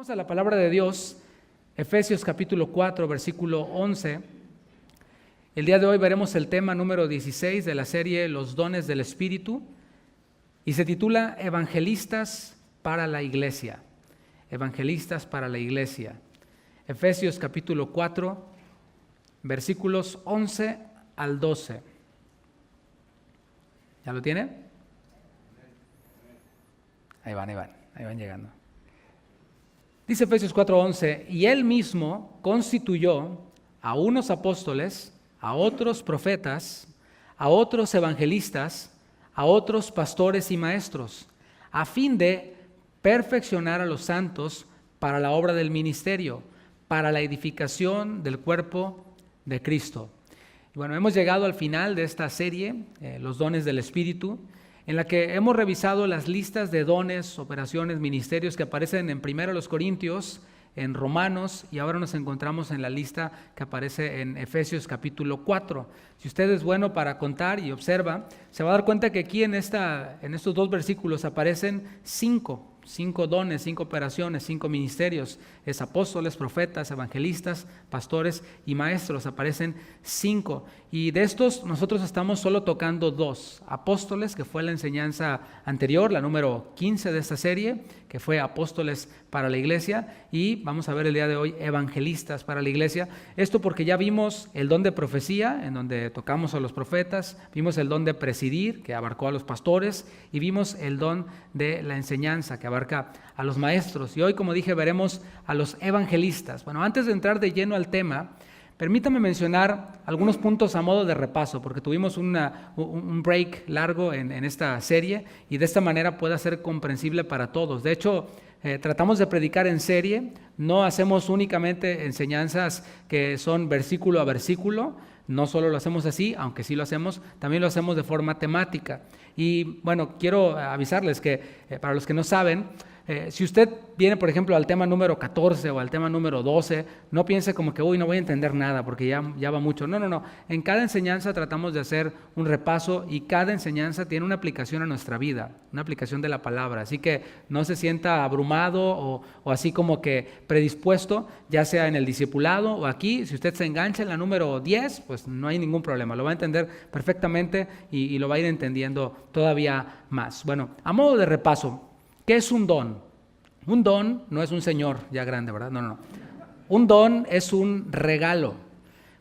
Vamos a la palabra de Dios, Efesios capítulo 4, versículo 11. El día de hoy veremos el tema número 16 de la serie Los dones del Espíritu y se titula Evangelistas para la Iglesia. Evangelistas para la Iglesia. Efesios capítulo 4, versículos 11 al 12. ¿Ya lo tiene? Ahí van llegando. Dice Efesios 4:11, y Él mismo constituyó a unos apóstoles, a otros profetas, a otros evangelistas, a otros pastores y maestros, a fin de perfeccionar a los santos para la obra del ministerio, para la edificación del cuerpo de Cristo. Y bueno, hemos llegado al final de esta serie, Los dones del Espíritu, en la que hemos revisado las listas de dones, operaciones, ministerios que aparecen en 1 Corintios, en Romanos, y ahora nos encontramos en la lista que aparece en Efesios capítulo 4. Si usted es bueno para contar y observa, se va a dar cuenta que aquí en estos dos versículos aparecen cinco dones, 5 operaciones, 5 ministerios. Es apóstoles, profetas, evangelistas, pastores y maestros. Aparecen 5. Y de estos nosotros estamos solo tocando 2. Apóstoles, que fue la enseñanza anterior, la número 15 de esta serie, que fue apóstoles para la iglesia. Y vamos a ver el día de hoy evangelistas para la iglesia. Esto porque ya vimos el don de profecía, en donde tocamos a los profetas. Vimos el don de presidir, que abarcó a los pastores. Y vimos el don de la enseñanza, que abarca a los maestros. Y hoy, como dije, veremos a los evangelistas. Bueno, antes de entrar de lleno al tema, permítame mencionar algunos puntos a modo de repaso, porque tuvimos un break largo en esta serie y de esta manera pueda ser comprensible para todos. De hecho, tratamos de predicar en serie, no hacemos únicamente enseñanzas que son versículo a versículo. No solo lo hacemos así, aunque sí lo hacemos, también lo hacemos de forma temática. Y bueno, quiero avisarles que para los que no saben, si usted viene, por ejemplo, al tema número 14 o al tema número 12, no piense como que, no voy a entender nada porque ya va mucho. No. En cada enseñanza tratamos de hacer un repaso y cada enseñanza tiene una aplicación a nuestra vida, una aplicación de la palabra. Así que no se sienta abrumado o así como que predispuesto, ya sea en el discipulado o aquí. Si usted se engancha en la número 10, pues no hay ningún problema. Lo va a entender perfectamente y lo va a ir entendiendo todavía más. Bueno, a modo de repaso, ¿qué es un don? Un don no es un señor ya grande, ¿verdad? No. Un don es un regalo.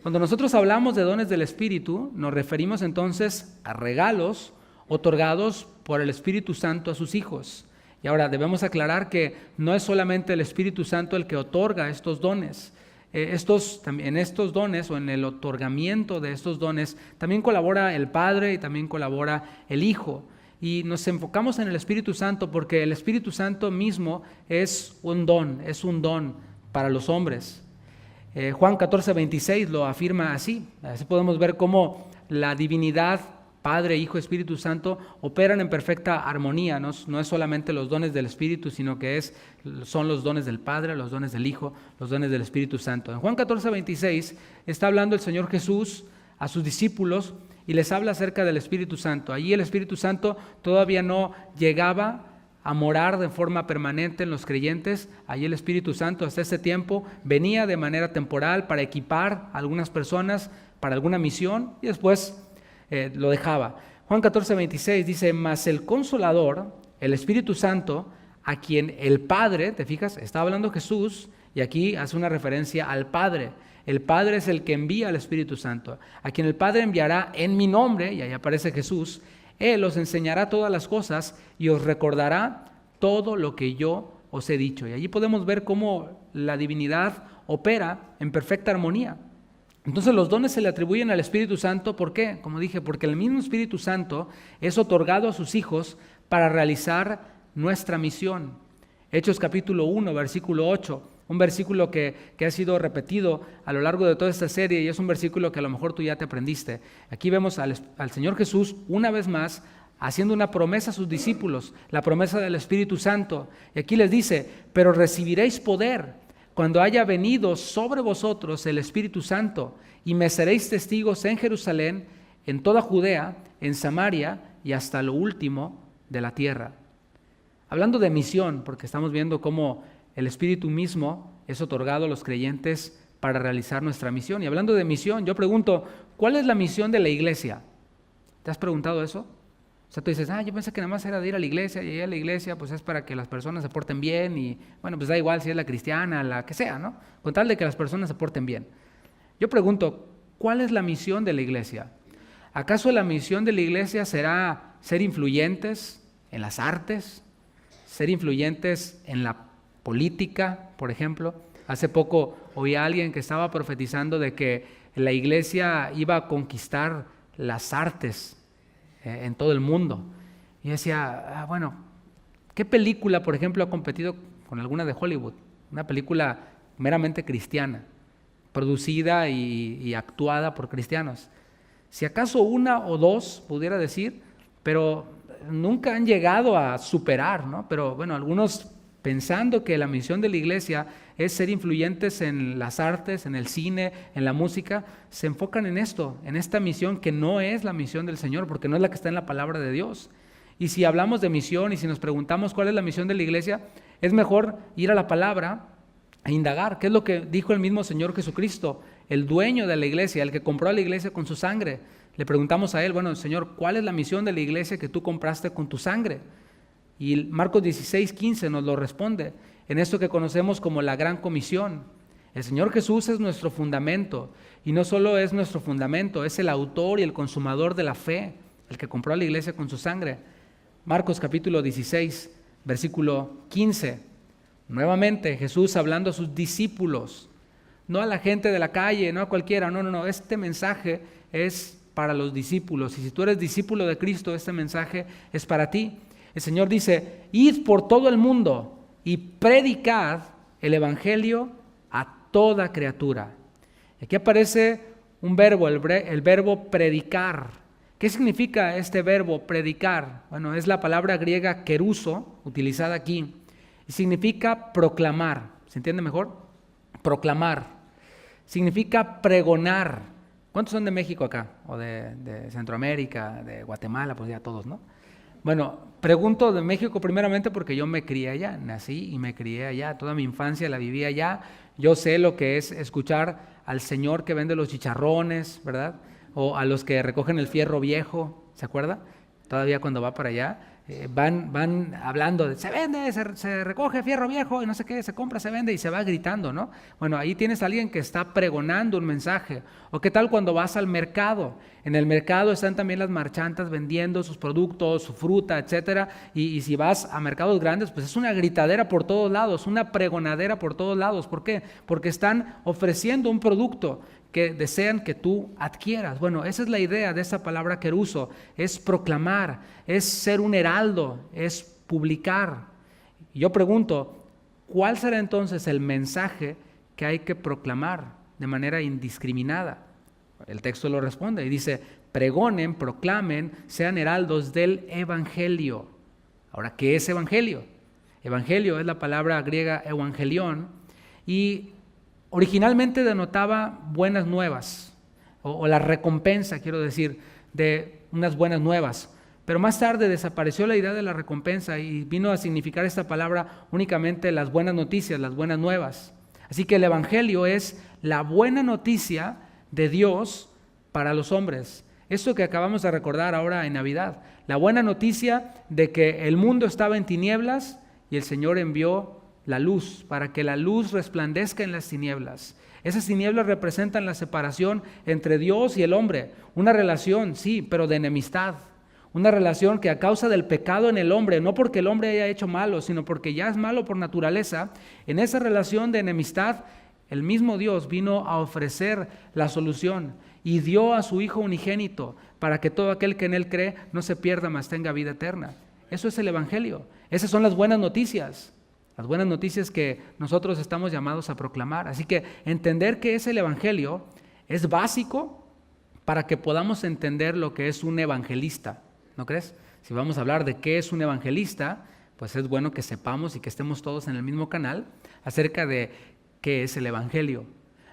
Cuando nosotros hablamos de dones del Espíritu, nos referimos entonces a regalos otorgados por el Espíritu Santo a sus hijos. Y ahora debemos aclarar que no es solamente el Espíritu Santo el que otorga estos dones. En estos dones o en el otorgamiento de estos dones también colabora el Padre y también colabora el Hijo. Y nos enfocamos en el Espíritu Santo porque el Espíritu Santo mismo es un don para los hombres. Juan 14:26 lo afirma así. Así podemos ver cómo la divinidad, Padre, Hijo, Espíritu Santo, operan en perfecta armonía. No es solamente los dones del Espíritu, sino que son los dones del Padre, los dones del Hijo, los dones del Espíritu Santo. En Juan 14:26 está hablando el Señor Jesús a sus discípulos y les habla acerca del Espíritu Santo. Allí el Espíritu Santo todavía no llegaba a morar de forma permanente en los creyentes. Allí el Espíritu Santo hasta ese tiempo venía de manera temporal para equipar a algunas personas para alguna misión y después lo dejaba. Juan 14:26 dice, mas el Consolador, el Espíritu Santo, a quien el Padre, te fijas, está hablando Jesús y aquí hace una referencia al Padre. El Padre es el que envía al Espíritu Santo, a quien el Padre enviará en mi nombre, y ahí aparece Jesús. Él os enseñará todas las cosas y os recordará todo lo que yo os he dicho. Y allí podemos ver cómo la divinidad opera en perfecta armonía. Entonces los dones se le atribuyen al Espíritu Santo. ¿Por qué? Como dije, porque el mismo Espíritu Santo es otorgado a sus hijos para realizar nuestra misión. Hechos capítulo 1, versículo 8. Un versículo que ha sido repetido a lo largo de toda esta serie y es un versículo que a lo mejor tú ya te aprendiste. Aquí vemos al Señor Jesús una vez más haciendo una promesa a sus discípulos, la promesa del Espíritu Santo. Y aquí les dice, pero recibiréis poder cuando haya venido sobre vosotros el Espíritu Santo y me seréis testigos en Jerusalén, en toda Judea, en Samaria y hasta lo último de la tierra. Hablando de misión, porque estamos viendo cómo el Espíritu mismo es otorgado a los creyentes para realizar nuestra misión. Y hablando de misión, yo pregunto, ¿cuál es la misión de la iglesia? ¿Te has preguntado eso? O sea, tú dices, yo pensé que nada más era de ir a la iglesia, y ir a la iglesia pues es para que las personas se porten bien y, bueno, pues da igual si es la cristiana, la que sea, ¿no? Con tal de que las personas se porten bien. Yo pregunto, ¿cuál es la misión de la iglesia? ¿Acaso la misión de la iglesia será ser influyentes en las artes? ¿Ser influyentes en la política, por ejemplo? Hace poco oí a alguien que estaba profetizando de que la iglesia iba a conquistar las artes en todo el mundo. Y decía, bueno, ¿qué película, por ejemplo, ha competido con alguna de Hollywood? Una película meramente cristiana, producida y actuada por cristianos. Si acaso una o dos, pudiera decir, pero nunca han llegado a superar, ¿no? Pero bueno, algunos pensando que la misión de la iglesia es ser influyentes en las artes, en el cine, en la música, se enfocan en esto, en esta misión que no es la misión del Señor, porque no es la que está en la palabra de Dios. Y si hablamos de misión y si nos preguntamos cuál es la misión de la iglesia, es mejor ir a la palabra e indagar qué es lo que dijo el mismo Señor Jesucristo, el dueño de la iglesia, el que compró a la iglesia con su sangre. Le preguntamos a él, bueno, Señor, ¿cuál es la misión de la iglesia que tú compraste con tu sangre? Y Marcos 16:15 nos lo responde, en esto que conocemos como la gran comisión. El Señor Jesús es nuestro fundamento, y no solo es nuestro fundamento, es el autor y el consumador de la fe, el que compró a la iglesia con su sangre. Marcos capítulo 16, versículo 15. Nuevamente Jesús hablando a sus discípulos, no a la gente de la calle, no a cualquiera, no, este mensaje es para los discípulos, y si tú eres discípulo de Cristo, este mensaje es para ti. El Señor dice, id por todo el mundo y predicad el evangelio a toda criatura. Aquí aparece un verbo, el verbo predicar. ¿Qué significa este verbo predicar? Bueno, es la palabra griega keruso, utilizada aquí, y significa proclamar. ¿Se entiende mejor? Proclamar. Significa pregonar. ¿Cuántos son de México acá? O de Centroamérica, de Guatemala, pues ya todos, ¿no? Bueno, pregunto de México primeramente porque yo me crié allá, nací y me crié allá, toda mi infancia la viví allá. Yo sé lo que es escuchar al señor que vende los chicharrones, ¿verdad? O a los que recogen el fierro viejo, ¿se acuerda? Todavía cuando va para allá, van hablando de se vende, se recoge fierro viejo y no sé qué, se compra, se vende y se va gritando, ¿no? Bueno, ahí tienes a alguien que está pregonando un mensaje. O qué tal cuando vas al mercado. En el mercado están también las marchantas vendiendo sus productos, su fruta, etcétera. Y si vas a mercados grandes, pues es una gritadera por todos lados, una pregonadera por todos lados. ¿Por qué? Porque están ofreciendo un producto que desean que tú adquieras. Bueno, esa es la idea de esa palabra keruso, es proclamar, es ser un heraldo, es publicar. Y yo pregunto, ¿cuál será entonces el mensaje que hay que proclamar de manera indiscriminada? El texto lo responde y dice, pregonen, proclamen, sean heraldos del evangelio. Ahora, ¿qué es evangelio? Evangelio es la palabra griega evangelión y originalmente denotaba buenas nuevas, o la recompensa, quiero decir, de unas buenas nuevas. Pero más tarde desapareció la idea de la recompensa y vino a significar esta palabra únicamente las buenas noticias, las buenas nuevas. Así que el evangelio es la buena noticia de Dios para los hombres. Eso que acabamos de recordar ahora en Navidad. La buena noticia de que el mundo estaba en tinieblas y el Señor envió la luz, para que la luz resplandezca en las tinieblas. Esas tinieblas representan la separación entre Dios y el hombre, una relación, sí, pero de enemistad, una relación que a causa del pecado en el hombre, no porque el hombre haya hecho malo, sino porque ya es malo por naturaleza, en esa relación de enemistad, el mismo Dios vino a ofrecer la solución y dio a su Hijo unigénito para que todo aquel que en Él cree no se pierda, mas tenga vida eterna. Eso es el evangelio, esas son las buenas noticias. Las buenas noticias que nosotros estamos llamados a proclamar. Así que entender qué es el evangelio es básico para que podamos entender lo que es un evangelista, ¿no crees? Si vamos a hablar de qué es un evangelista, pues es bueno que sepamos y que estemos todos en el mismo canal acerca de qué es el evangelio.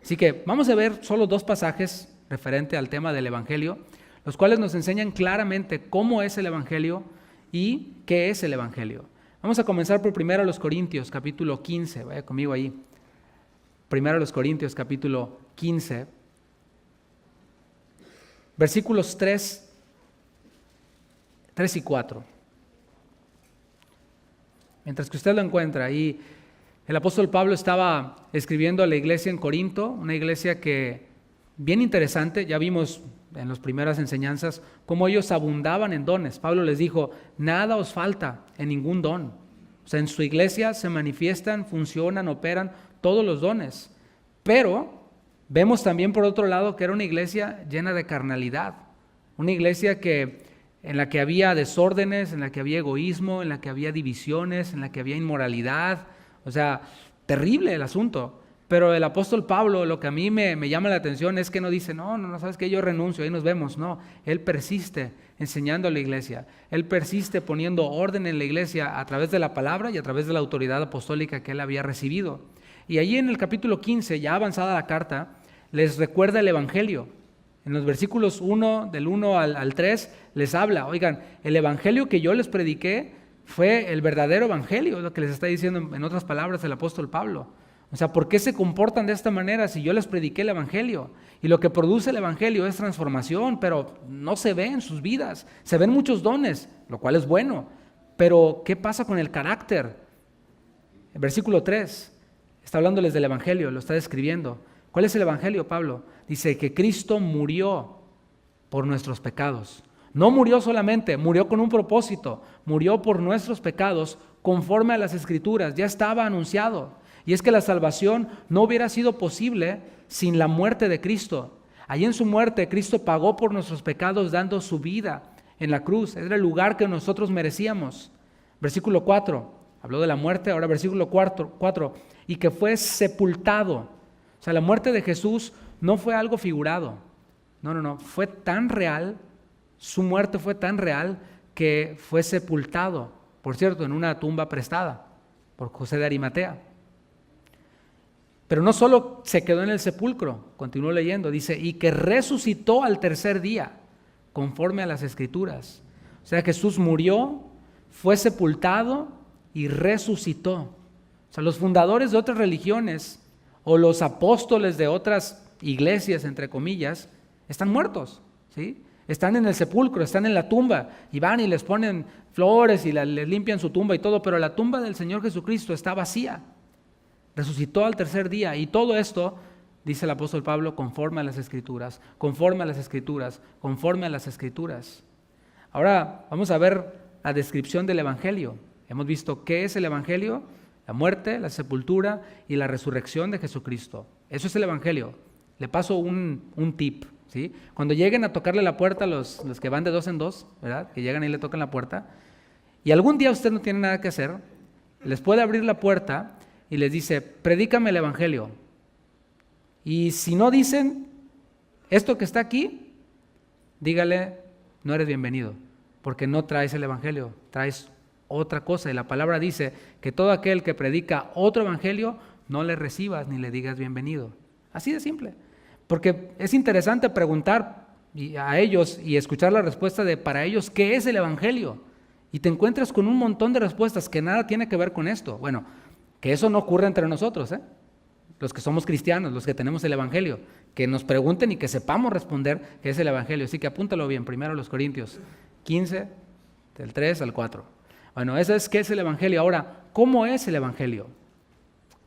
Así que vamos a ver solo dos pasajes referente al tema del evangelio, los cuales nos enseñan claramente cómo es el evangelio y qué es el evangelio. Vamos a comenzar por 1 Corintios, capítulo 15. Vaya conmigo ahí. 1 Corintios, capítulo 15. Versículos 3 y 4. Mientras que usted lo encuentra ahí, el apóstol Pablo estaba escribiendo a la iglesia en Corinto, una iglesia que, bien interesante, ya vimos en las primeras enseñanzas, cómo ellos abundaban en dones. Pablo les dijo, nada os falta en ningún don. O sea, en su iglesia se manifiestan, funcionan, operan todos los dones. Pero vemos también por otro lado que era una iglesia llena de carnalidad, una iglesia en la que había desórdenes, en la que había egoísmo, en la que había divisiones, en la que había inmoralidad. O sea, terrible el asunto. Pero el apóstol Pablo, lo que a mí me llama la atención es que no dice, no, sabes que yo renuncio, ahí nos vemos. No, él persiste enseñando a la iglesia. Él persiste poniendo orden en la iglesia a través de la palabra y a través de la autoridad apostólica que él había recibido. Y allí en el capítulo 15, ya avanzada la carta, les recuerda el evangelio. En los versículos del 1 al 3 les habla, oigan, el evangelio que yo les prediqué fue el verdadero evangelio, es lo que les está diciendo en otras palabras el apóstol Pablo. O sea, ¿por qué se comportan de esta manera si yo les prediqué el evangelio? Y lo que produce el evangelio es transformación, pero no se ve en sus vidas. Se ven muchos dones, lo cual es bueno, pero ¿qué pasa con el carácter? El versículo 3 está hablándoles del evangelio, lo está describiendo. ¿Cuál es el evangelio, Pablo? Dice que Cristo murió por nuestros pecados. No murió solamente, murió con un propósito, murió por nuestros pecados conforme a las Escrituras, ya estaba anunciado. Y es que la salvación no hubiera sido posible sin la muerte de Cristo. Allí en su muerte, Cristo pagó por nuestros pecados dando su vida en la cruz. Era el lugar que nosotros merecíamos. Versículo 4, habló de la muerte, ahora versículo 4, y que fue sepultado. O sea, la muerte de Jesús no fue algo figurado. No, fue tan real, su muerte fue tan real que fue sepultado, por cierto, en una tumba prestada por José de Arimatea. Pero no solo se quedó en el sepulcro, continuó leyendo, dice, y que resucitó al tercer día, conforme a las Escrituras. O sea, Jesús murió, fue sepultado y resucitó. O sea, los fundadores de otras religiones o los apóstoles de otras iglesias, entre comillas, están muertos, ¿sí? Están en el sepulcro, están en la tumba y van y les ponen flores y les limpian su tumba y todo, pero la tumba del Señor Jesucristo está vacía. Resucitó al tercer día y todo esto, dice el apóstol Pablo, conforme a las Escrituras, conforme a las Escrituras, conforme a las Escrituras. Ahora vamos a ver la descripción del evangelio. Hemos visto qué es el evangelio, la muerte, la sepultura y la resurrección de Jesucristo. Eso es el evangelio. Le paso un tip, ¿sí? Cuando lleguen a tocarle la puerta los que van de dos en dos, ¿verdad? Que llegan y le tocan la puerta, y algún día usted no tiene nada que hacer, les puede abrir la puerta y les dice, predícame el evangelio. Y si no dicen esto que está aquí, dígale, no eres bienvenido, porque no traes el evangelio, traes otra cosa. Y la palabra dice que todo aquel que predica otro evangelio, no le recibas ni le digas bienvenido. Así de simple. Porque es interesante preguntar a ellos y escuchar la respuesta de para ellos, ¿qué es el evangelio? Y te encuentras con un montón de respuestas que nada tiene que ver con esto. Bueno, que eso no ocurre entre nosotros, los que somos cristianos, los que tenemos el evangelio, que nos pregunten y que sepamos responder qué es el evangelio. Así que apúntalo bien, primero los Corintios 15, del 3 al 4. Bueno, eso es qué es el evangelio. Ahora, ¿cómo es el evangelio?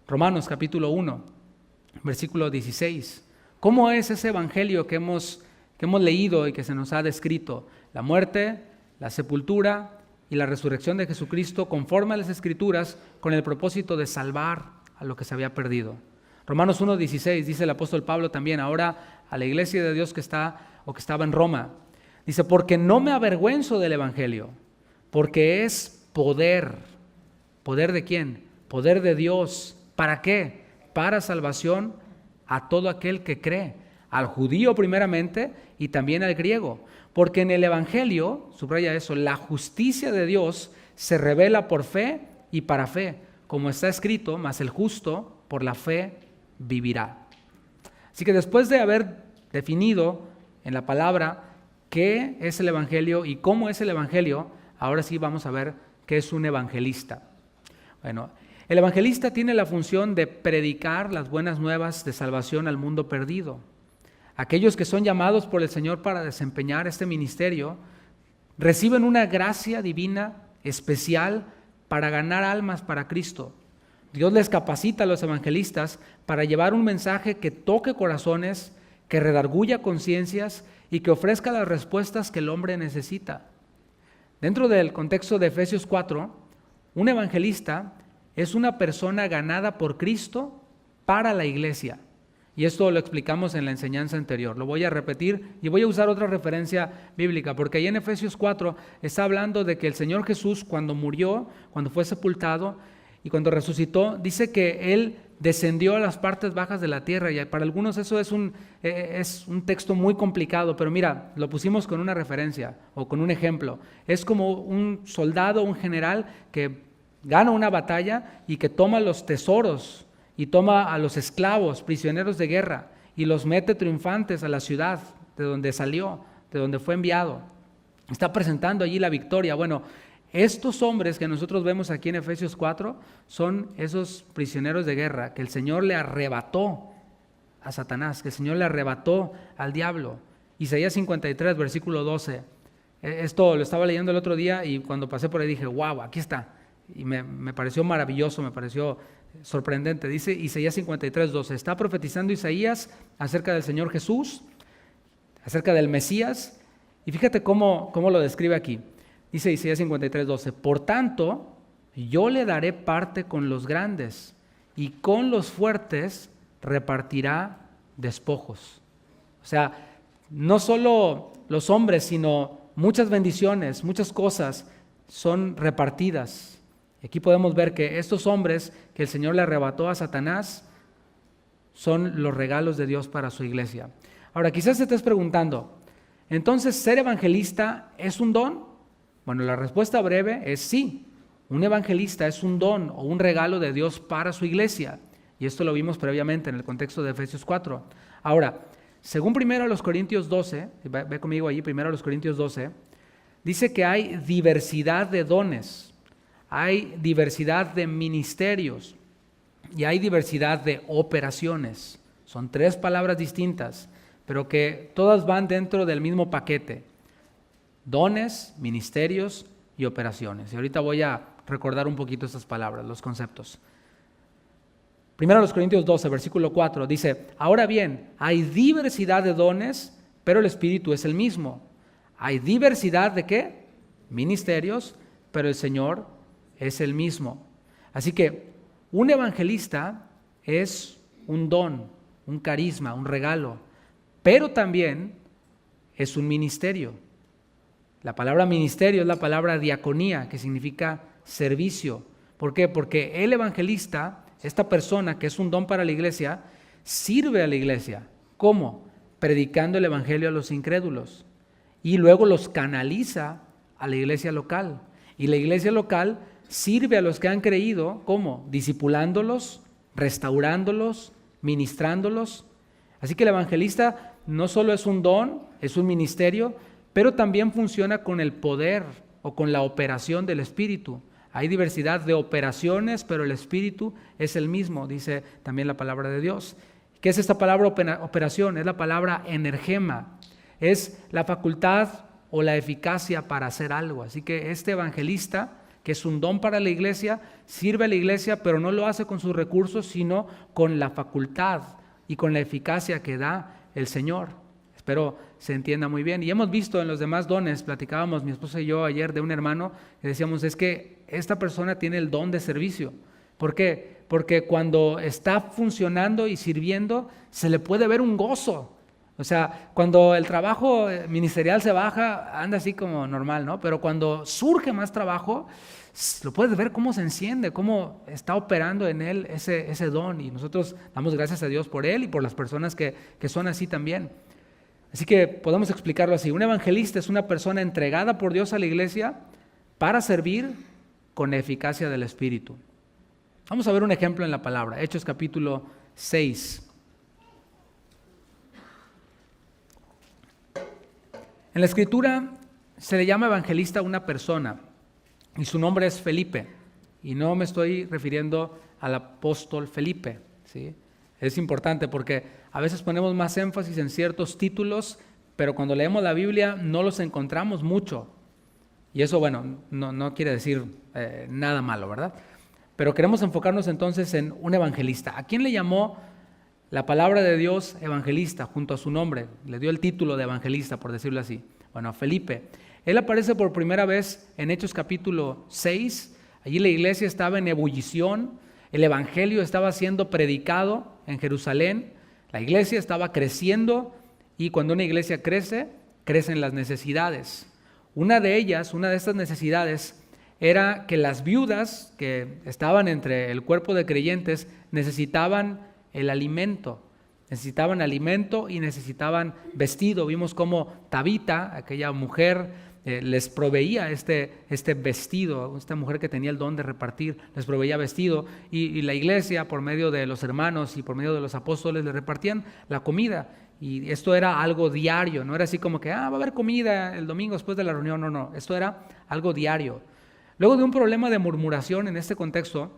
Romanos capítulo 1, versículo 16. ¿Cómo es ese evangelio que hemos leído y que se nos ha descrito? La muerte, la sepultura y la resurrección de Jesucristo conforme a las Escrituras con el propósito de salvar a lo que se había perdido. Romanos 1:16 dice el apóstol Pablo también ahora a la iglesia de Dios que estaba en Roma. Dice, porque no me avergüenzo del evangelio, porque es poder. ¿Poder de quién? Poder de Dios. ¿Para qué? Para salvación a todo aquel que cree, al judío primeramente y también al griego. Porque en el evangelio, subraya eso, la justicia de Dios se revela por fe y para fe, como está escrito, mas el justo por la fe vivirá. Así que después de haber definido en la palabra qué es el evangelio y cómo es el evangelio, ahora sí vamos a ver qué es un evangelista. Bueno, el evangelista tiene la función de predicar las buenas nuevas de salvación al mundo perdido. Aquellos que son llamados por el Señor para desempeñar este ministerio reciben una gracia divina especial para ganar almas para Cristo. Dios les capacita a los evangelistas para llevar un mensaje que toque corazones, que redarguya conciencias y que ofrezca las respuestas que el hombre necesita. Dentro del contexto de Efesios 4, un evangelista es una persona ganada por Cristo para la iglesia. Y esto lo explicamos en la enseñanza anterior. Lo voy a repetir y voy a usar otra referencia bíblica, porque ahí en Efesios 4 está hablando de que el Señor Jesús, cuando murió, cuando fue sepultado y cuando resucitó, dice que Él descendió a las partes bajas de la tierra. Y para algunos eso es un texto muy complicado, pero mira, lo pusimos con una referencia o con un ejemplo. Es como un soldado, un general que gana una batalla y que toma los tesoros y toma a los esclavos, prisioneros de guerra, y los mete triunfantes a la ciudad de donde salió, de donde fue enviado. Está presentando allí la victoria. Bueno, estos hombres que nosotros vemos aquí en Efesios 4 son esos prisioneros de guerra que el Señor le arrebató a Satanás, que el Señor le arrebató al diablo. Isaías 53, versículo 12. Esto lo estaba leyendo el otro día y cuando pasé por ahí dije, wow, aquí está. Y me pareció maravilloso, me pareció sorprendente. Dice Isaías 53, 12. Está profetizando Isaías acerca del Señor Jesús, acerca del Mesías. Y fíjate cómo lo describe aquí. Dice Isaías 53, 12. Por tanto, yo le daré parte con los grandes y con los fuertes repartirá despojos. O sea, no solo los hombres, sino muchas bendiciones, muchas cosas son repartidas. Y aquí podemos ver que estos hombres que el Señor le arrebató a Satanás son los regalos de Dios para su iglesia. Ahora, quizás te estés preguntando, ¿entonces ser evangelista es un don? Bueno, la respuesta breve es sí. Un evangelista es un don o un regalo de Dios para su iglesia. Y esto lo vimos previamente en el contexto de Efesios 4. Ahora, según 1 Corintios 12, ve conmigo allí, 1 Corintios 12, dice que hay diversidad de dones. Hay diversidad de ministerios y hay diversidad de operaciones. Son 3 palabras distintas, pero que todas van dentro del mismo paquete. Dones, ministerios y operaciones. Y ahorita voy a recordar un poquito estas palabras, los conceptos. 1 Corintios 12, versículo 4, dice, ahora bien, hay diversidad de dones, pero el Espíritu es el mismo. Hay diversidad de ¿qué? Ministerios, pero el Señor es el mismo. Así que un evangelista es un don, un carisma, un regalo, pero también es un ministerio. La palabra ministerio es la palabra diaconía, que significa servicio. ¿Por qué? Porque el evangelista, esta persona que es un don para la iglesia, sirve a la iglesia. ¿Cómo? Predicando el evangelio a los incrédulos. Y luego los canaliza a la iglesia local. Y la iglesia local sirve a los que han creído, ¿cómo? Discipulándolos, restaurándolos, ministrándolos. Así que el evangelista no solo es un don, es un ministerio, pero también funciona con el poder o con la operación del Espíritu. Hay diversidad de operaciones, pero el Espíritu es el mismo, dice también la palabra de Dios. ¿Qué es esta palabra operación? Es la palabra energema, es la facultad o la eficacia para hacer algo. Así que este evangelista, que es un don para la iglesia, sirve a la iglesia, pero no lo hace con sus recursos, sino con la facultad y con la eficacia que da el Señor. Espero se entienda muy bien. Y hemos visto en los demás dones, platicábamos mi esposa y yo ayer de un hermano, que decíamos, es que esta persona tiene el don de servicio. ¿Por qué? Porque cuando está funcionando y sirviendo, se le puede ver un gozo. O sea, cuando el trabajo ministerial se baja, anda así como normal, ¿no? Pero cuando surge más trabajo, lo puedes ver cómo se enciende, cómo está operando en él ese don. Y nosotros damos gracias a Dios por él y por las personas que son así también. Así que podemos explicarlo así. Un evangelista es una persona entregada por Dios a la iglesia para servir con la eficacia del Espíritu. Vamos a ver un ejemplo en la palabra. Hechos capítulo 6. En la Escritura se le llama evangelista a una persona y su nombre es Felipe. y no me estoy refiriendo al apóstol Felipe, ¿sí? Es importante porque a veces ponemos más énfasis en ciertos títulos, pero cuando leemos la Biblia no los encontramos mucho. Y eso, bueno, no quiere decir nada malo, ¿verdad? Pero queremos enfocarnos entonces en un evangelista. ¿A quién le llamó la palabra de Dios evangelista junto a su nombre? Le dio el título de evangelista, por decirlo así. Bueno, a Felipe. Él aparece por primera vez en Hechos capítulo 6. Allí la iglesia estaba en ebullición. El evangelio estaba siendo predicado en Jerusalén. La iglesia estaba creciendo y cuando una iglesia crece, crecen las necesidades. Una de estas necesidades era que las viudas que estaban entre el cuerpo de creyentes necesitaban el alimento. Necesitaban alimento y necesitaban vestido. Vimos cómo Tabita, aquella mujer, les proveía este vestido. Esta mujer que tenía el don de repartir, les proveía vestido. Y la iglesia, por medio de los hermanos y por medio de los apóstoles, le repartían la comida. Y esto era algo diario. No era así como que, va a haber comida el domingo después de la reunión. No. Esto era algo diario. Luego de un problema de murmuración en este contexto,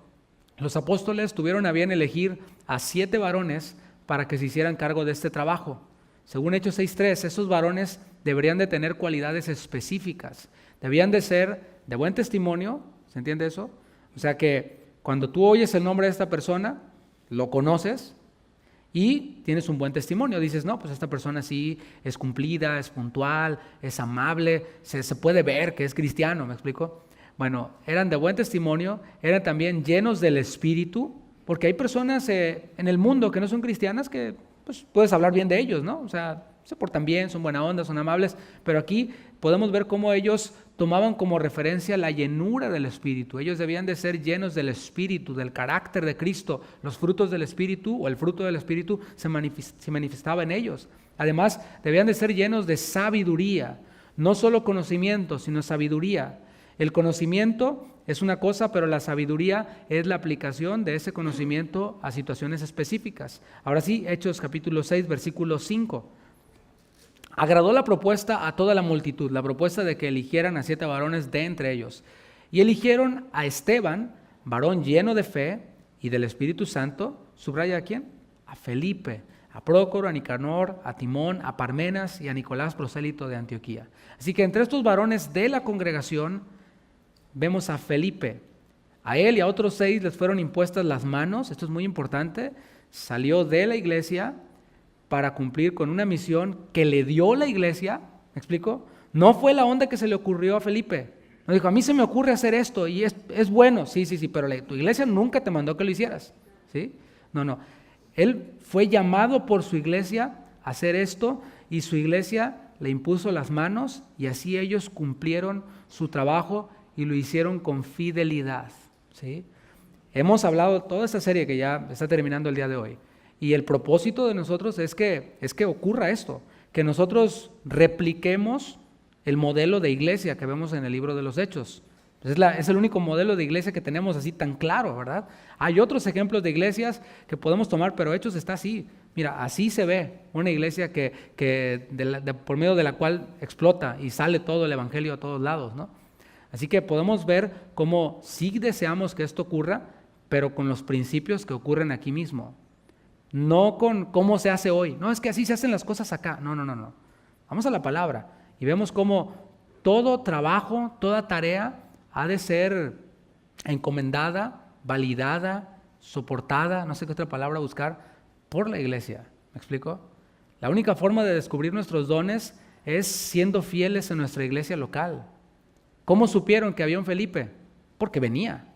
los apóstoles tuvieron a bien elegir a 7 varones para que se hicieran cargo de este trabajo. Según Hechos 6:3, esos varones deberían de tener cualidades específicas. Debían de ser de buen testimonio, ¿se entiende eso? O sea que cuando tú oyes el nombre de esta persona, lo conoces y tienes un buen testimonio. Dices, no, pues esta persona sí es cumplida, es puntual, es amable, se puede ver que es cristiano, ¿me explico? Bueno, eran de buen testimonio, eran también llenos del Espíritu, porque hay personas en el mundo que no son cristianas que pues, puedes hablar bien de ellos, ¿no? O sea, se portan bien, son buena onda, son amables, pero aquí podemos ver cómo ellos tomaban como referencia la llenura del Espíritu. Ellos debían de ser llenos del Espíritu, del carácter de Cristo. Los frutos del Espíritu o el fruto del Espíritu se manifestaba en ellos. Además, debían de ser llenos de sabiduría, no solo conocimiento, sino sabiduría. El conocimiento es una cosa, pero la sabiduría es la aplicación de ese conocimiento a situaciones específicas. Ahora sí, Hechos capítulo 6, versículo 5. Agradó la propuesta a toda la multitud, la propuesta de que eligieran a 7 varones de entre ellos. Y eligieron a Esteban, varón lleno de fe y del Espíritu Santo. ¿Subraya a quién? A Felipe, a Prócoro, a Nicanor, a Timón, a Parmenas y a Nicolás, prosélito de Antioquía. Así que entre estos varones de la congregación vemos a Felipe. A él y a otros 6 les fueron impuestas las manos. Esto es muy importante. Salió de la iglesia para cumplir con una misión que le dio la iglesia. ¿Me explico? No fue la onda que se le ocurrió a Felipe. No dijo, a mí se me ocurre hacer esto y es bueno. Sí, pero tu iglesia nunca te mandó que lo hicieras. ¿Sí? No. Él fue llamado por su iglesia a hacer esto y su iglesia le impuso las manos y así ellos cumplieron su trabajo y lo hicieron con fidelidad. ¿Sí? Hemos hablado toda esta serie que ya está terminando el día de hoy. Y el propósito de nosotros es que ocurra esto, que nosotros repliquemos el modelo de iglesia que vemos en el libro de los Hechos. Es el único modelo de iglesia que tenemos así tan claro, ¿verdad? Hay otros ejemplos de iglesias que podemos tomar, pero Hechos está así. Mira, así se ve una iglesia por medio de la cual explota y sale todo el evangelio a todos lados, ¿no? Así que podemos ver cómo sí deseamos que esto ocurra, pero con los principios que ocurren aquí mismo. No con cómo se hace hoy. No, es que así se hacen las cosas acá. No. Vamos a la palabra y vemos cómo todo trabajo, toda tarea ha de ser encomendada, validada, soportada, no sé qué otra palabra buscar, por la iglesia. ¿Me explico? La única forma de descubrir nuestros dones es siendo fieles en nuestra iglesia local. ¿Cómo supieron que había un Felipe? Porque venía.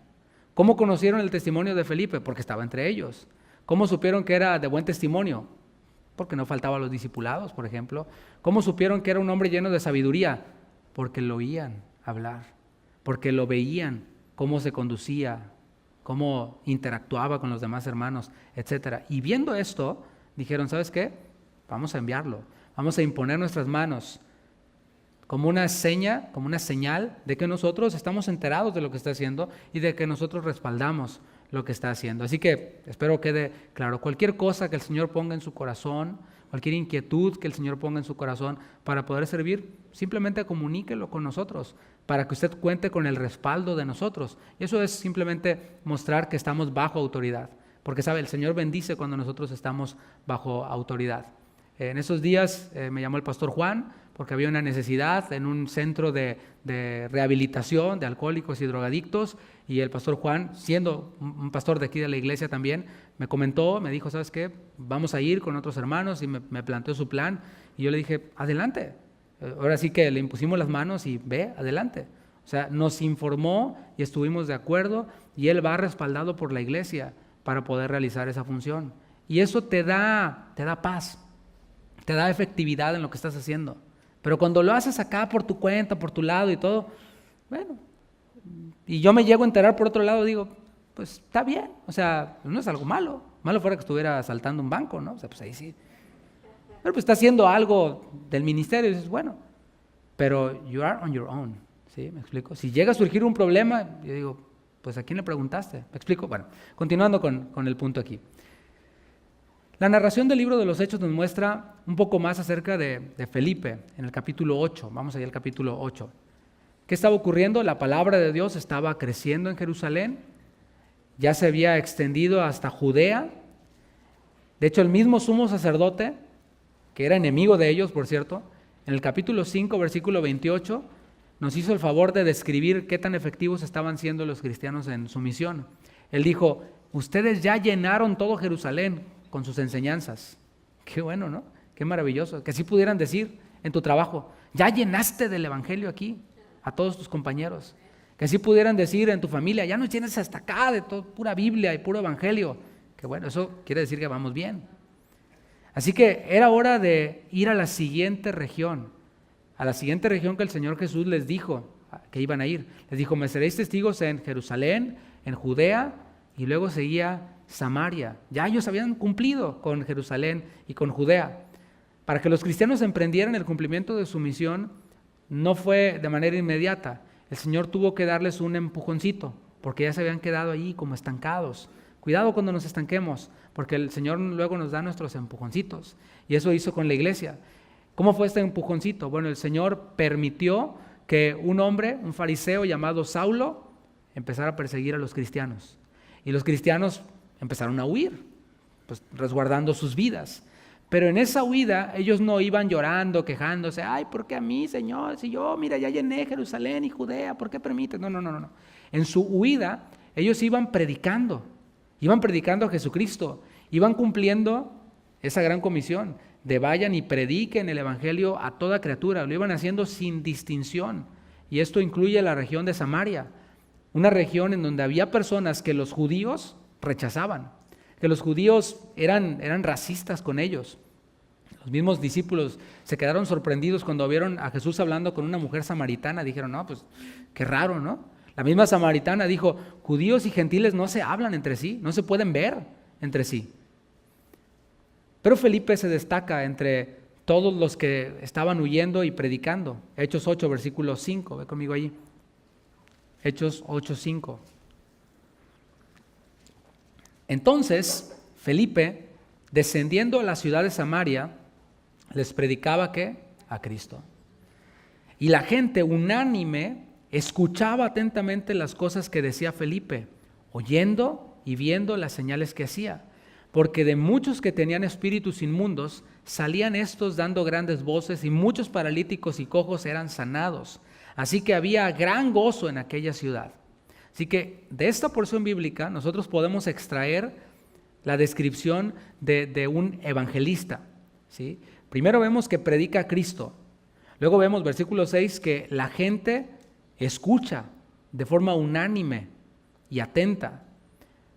¿Cómo conocieron el testimonio de Felipe? Porque estaba entre ellos. ¿Cómo supieron que era de buen testimonio? Porque no faltaba a los discipulados, por ejemplo. ¿Cómo supieron que era un hombre lleno de sabiduría? Porque lo oían hablar, porque lo veían, cómo se conducía, cómo interactuaba con los demás hermanos, etc. Y viendo esto, dijeron, ¿sabes qué? Vamos a enviarlo, vamos a imponer nuestras manos como una señal de que nosotros estamos enterados de lo que está haciendo y de que nosotros respaldamos lo que está haciendo. Así que espero quede claro, cualquier cosa que el Señor ponga en su corazón, cualquier inquietud que el Señor ponga en su corazón para poder servir, simplemente comuníquelo con nosotros, para que usted cuente con el respaldo de nosotros. Y eso es simplemente mostrar que estamos bajo autoridad, porque sabe, el Señor bendice cuando nosotros estamos bajo autoridad. En esos días me llamó el pastor Juan, porque había una necesidad en un centro de rehabilitación de alcohólicos y drogadictos, y el pastor Juan, siendo un pastor de aquí de la iglesia también, me comentó, me dijo, ¿sabes qué? Vamos a ir con otros hermanos, y me planteó su plan, y yo le dije, adelante. Ahora sí que le impusimos las manos y ve, adelante. O sea, nos informó y estuvimos de acuerdo, y él va respaldado por la iglesia para poder realizar esa función. Y eso te da paz, te da efectividad en lo que estás haciendo. Pero cuando lo haces acá por tu cuenta, por tu lado y todo, bueno, y yo me llego a enterar por otro lado, digo, pues está bien, o sea, no es algo malo. Malo fuera que estuviera asaltando un banco, ¿no? O sea, pues ahí sí. Pero pues está haciendo algo del ministerio y dices, bueno, pero you are on your own, ¿sí? ¿Me explico? Si llega a surgir un problema, yo digo, pues ¿a quién le preguntaste? ¿Me explico? Bueno, continuando con el punto aquí. La narración del libro de los Hechos nos muestra un poco más acerca de Felipe en el capítulo 8. Vamos allá al capítulo 8. ¿Qué estaba ocurriendo? La palabra de Dios estaba creciendo en Jerusalén, ya se había extendido hasta Judea. De hecho, el mismo sumo sacerdote, que era enemigo de ellos, por cierto, en el capítulo 5, versículo 28, nos hizo el favor de describir qué tan efectivos estaban siendo los cristianos en su misión. Él dijo, ustedes ya llenaron todo Jerusalén con sus enseñanzas. Qué bueno, ¿no? Qué maravilloso. Que así pudieran decir en tu trabajo, ya llenaste del evangelio aquí a todos tus compañeros. Que así pudieran decir en tu familia, ya nos tienes hasta acá de todo, pura Biblia y puro evangelio. Que bueno, eso quiere decir que vamos bien. Así que era hora de ir a la siguiente región que el Señor Jesús les dijo que iban a ir. Les dijo, me seréis testigos en Jerusalén, en Judea, y luego seguía Samaria. Ya ellos habían cumplido con Jerusalén y con Judea. Para que los cristianos emprendieran el cumplimiento de su misión, no fue de manera inmediata. El Señor tuvo que darles un empujoncito, porque ya se habían quedado ahí como estancados. Cuidado cuando nos estanquemos, porque el Señor luego nos da nuestros empujoncitos. Y eso hizo con la iglesia. ¿Cómo fue este empujoncito? Bueno, el Señor permitió que un hombre, un fariseo llamado Saulo, empezara a perseguir a los cristianos. Y los cristianos empezaron a huir, pues resguardando sus vidas. Pero en esa huida ellos no iban llorando, quejándose, ay, ¿por qué a mí, Señor? Si yo, mira, ya llené Jerusalén y Judea, ¿por qué permites? No. En su huida ellos iban predicando a Jesucristo, iban cumpliendo esa gran comisión de vayan y prediquen el evangelio a toda criatura, lo iban haciendo sin distinción. Y esto incluye la región de Samaria, una región en donde había personas que los judíos rechazaban, que los judíos eran racistas con ellos. Los mismos discípulos se quedaron sorprendidos cuando vieron a Jesús hablando con una mujer samaritana. Dijeron, no, pues qué raro, ¿no? La misma samaritana dijo, judíos y gentiles no se hablan entre sí, no se pueden ver entre sí. Pero Felipe se destaca entre todos los que estaban huyendo y predicando. Hechos 8, versículo 5, ve conmigo allí. Hechos 8, 5. Entonces, Felipe, descendiendo a la ciudad de Samaria, les predicaba ¿qué? A Cristo. Y la gente unánime escuchaba atentamente las cosas que decía Felipe, oyendo y viendo las señales que hacía. Porque de muchos que tenían espíritus inmundos, salían estos dando grandes voces, y muchos paralíticos y cojos eran sanados. Así que había gran gozo en aquella ciudad. Así que de esta porción bíblica nosotros podemos extraer la descripción de un evangelista, ¿sí? Primero vemos que predica a Cristo. Luego vemos, versículo 6, que la gente escucha de forma unánime y atenta.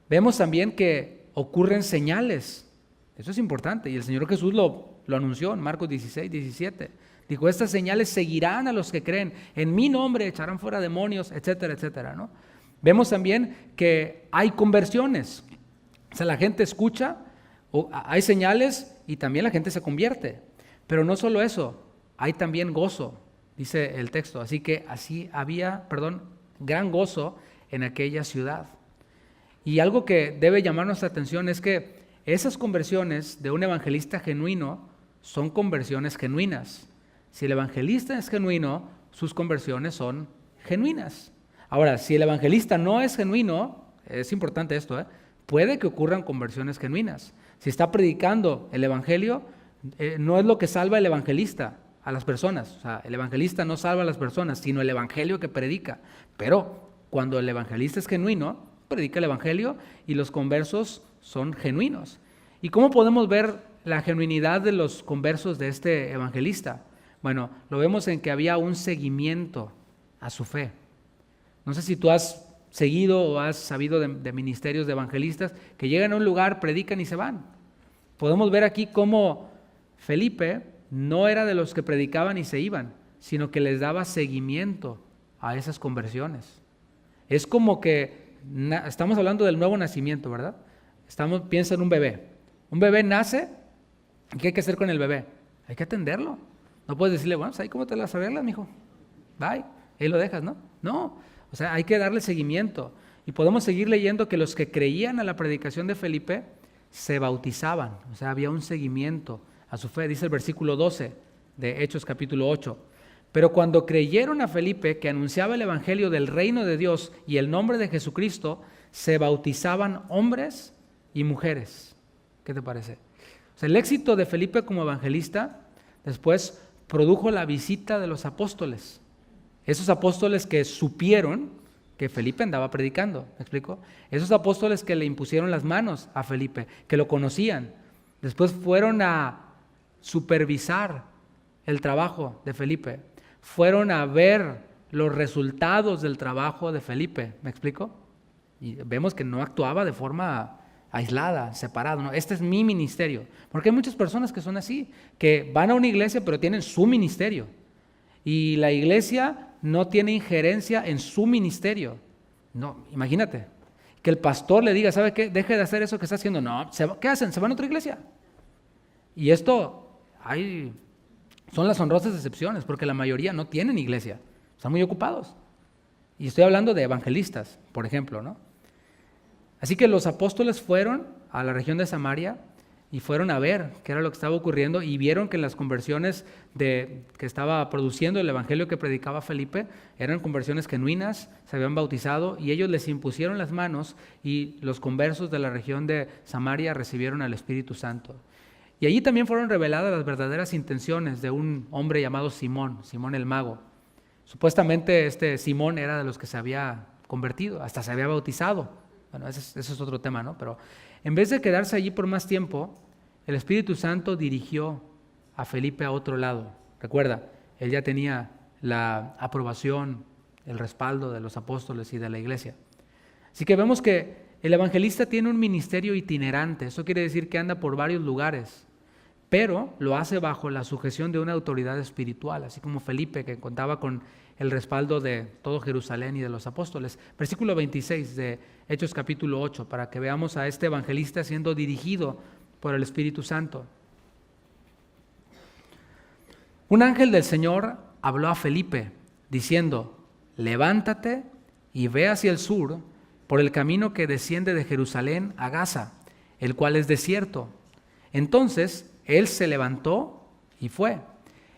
Vemos también que ocurren señales. Eso es importante. Y el Señor Jesús lo anunció en Marcos 16, 17. Dijo, estas señales seguirán a los que creen. En mi nombre echarán fuera demonios, etcétera, etcétera, ¿no? Vemos también que hay conversiones. O sea, la gente escucha, hay señales y también la gente se convierte. Pero no solo eso, hay también gozo, dice el texto. Así que había gran gozo en aquella ciudad. Y algo que debe llamar nuestra atención es que esas conversiones de un evangelista genuino son conversiones genuinas. Si el evangelista es genuino, sus conversiones son genuinas. Ahora, si el evangelista no es genuino, es importante esto, puede que ocurran conversiones genuinas. Si está predicando el evangelio, no es lo que salva el evangelista a las personas. O sea, el evangelista no salva a las personas, sino el evangelio que predica. Pero cuando el evangelista es genuino, predica el evangelio y los conversos son genuinos. ¿Y cómo podemos ver la genuinidad de los conversos de este evangelista? Bueno, lo vemos en que había un seguimiento a su fe. No sé si tú has seguido o has sabido de ministerios de evangelistas que llegan a un lugar, predican y se van. Podemos ver aquí cómo Felipe no era de los que predicaban y se iban, sino que les daba seguimiento a esas conversiones. Es como que estamos hablando del nuevo nacimiento, ¿verdad? Piensa en un bebé. Un bebé nace, ¿qué hay que hacer con el bebé? Hay que atenderlo. No puedes decirle, bueno, pues ahí cómo te las arreglas, mijo. Bye. Ahí lo dejas, ¿no? No. O sea, hay que darle seguimiento. Y podemos seguir leyendo que los que creían a la predicación de Felipe se bautizaban. O sea, había un seguimiento a su fe. Dice el versículo 12 de Hechos capítulo 8. Pero cuando creyeron a Felipe, que anunciaba el evangelio del reino de Dios y el nombre de Jesucristo, se bautizaban hombres y mujeres. ¿Qué te parece? O sea, el éxito de Felipe como evangelista después produjo la visita de los apóstoles. Esos apóstoles que supieron que Felipe andaba predicando, ¿me explico? Esos apóstoles que le impusieron las manos a Felipe, que lo conocían, después fueron a supervisar el trabajo de Felipe, fueron a ver los resultados del trabajo de Felipe, ¿me explico? Y vemos que no actuaba de forma aislada, separada, ¿no? Este es mi ministerio, porque hay muchas personas que son así, que van a una iglesia pero tienen su ministerio, y la iglesia no tiene injerencia en su ministerio. No, imagínate, que el pastor le diga, ¿sabe qué? Deje de hacer eso que está haciendo. No, ¿qué hacen? Se van a otra iglesia. Y esto, son las honrosas excepciones, porque la mayoría no tienen iglesia, están muy ocupados. Y estoy hablando de evangelistas, por ejemplo, ¿no? Así que los apóstoles fueron a la región de Samaria y fueron a ver qué era lo que estaba ocurriendo y vieron que las conversiones que estaba produciendo el evangelio que predicaba Felipe eran conversiones genuinas, se habían bautizado y ellos les impusieron las manos y los conversos de la región de Samaria recibieron al Espíritu Santo. Y allí también fueron reveladas las verdaderas intenciones de un hombre llamado Simón el mago. Supuestamente este Simón era de los que se había convertido, hasta se había bautizado. Bueno, ese es otro tema, ¿no? Pero en vez de quedarse allí por más tiempo, el Espíritu Santo dirigió a Felipe a otro lado. Recuerda, él ya tenía la aprobación, el respaldo de los apóstoles y de la iglesia. Así que vemos que el evangelista tiene un ministerio itinerante. Eso quiere decir que anda por varios lugares, pero lo hace bajo la sujeción de una autoridad espiritual, así como Felipe, que contaba con el respaldo de todo Jerusalén y de los apóstoles. Versículo 26 de Hechos capítulo 8, para que veamos a este evangelista siendo dirigido por el Espíritu Santo. Un ángel del Señor habló a Felipe, diciendo, levántate y ve hacia el sur por el camino que desciende de Jerusalén a Gaza, el cual es desierto. Entonces él se levantó y fue.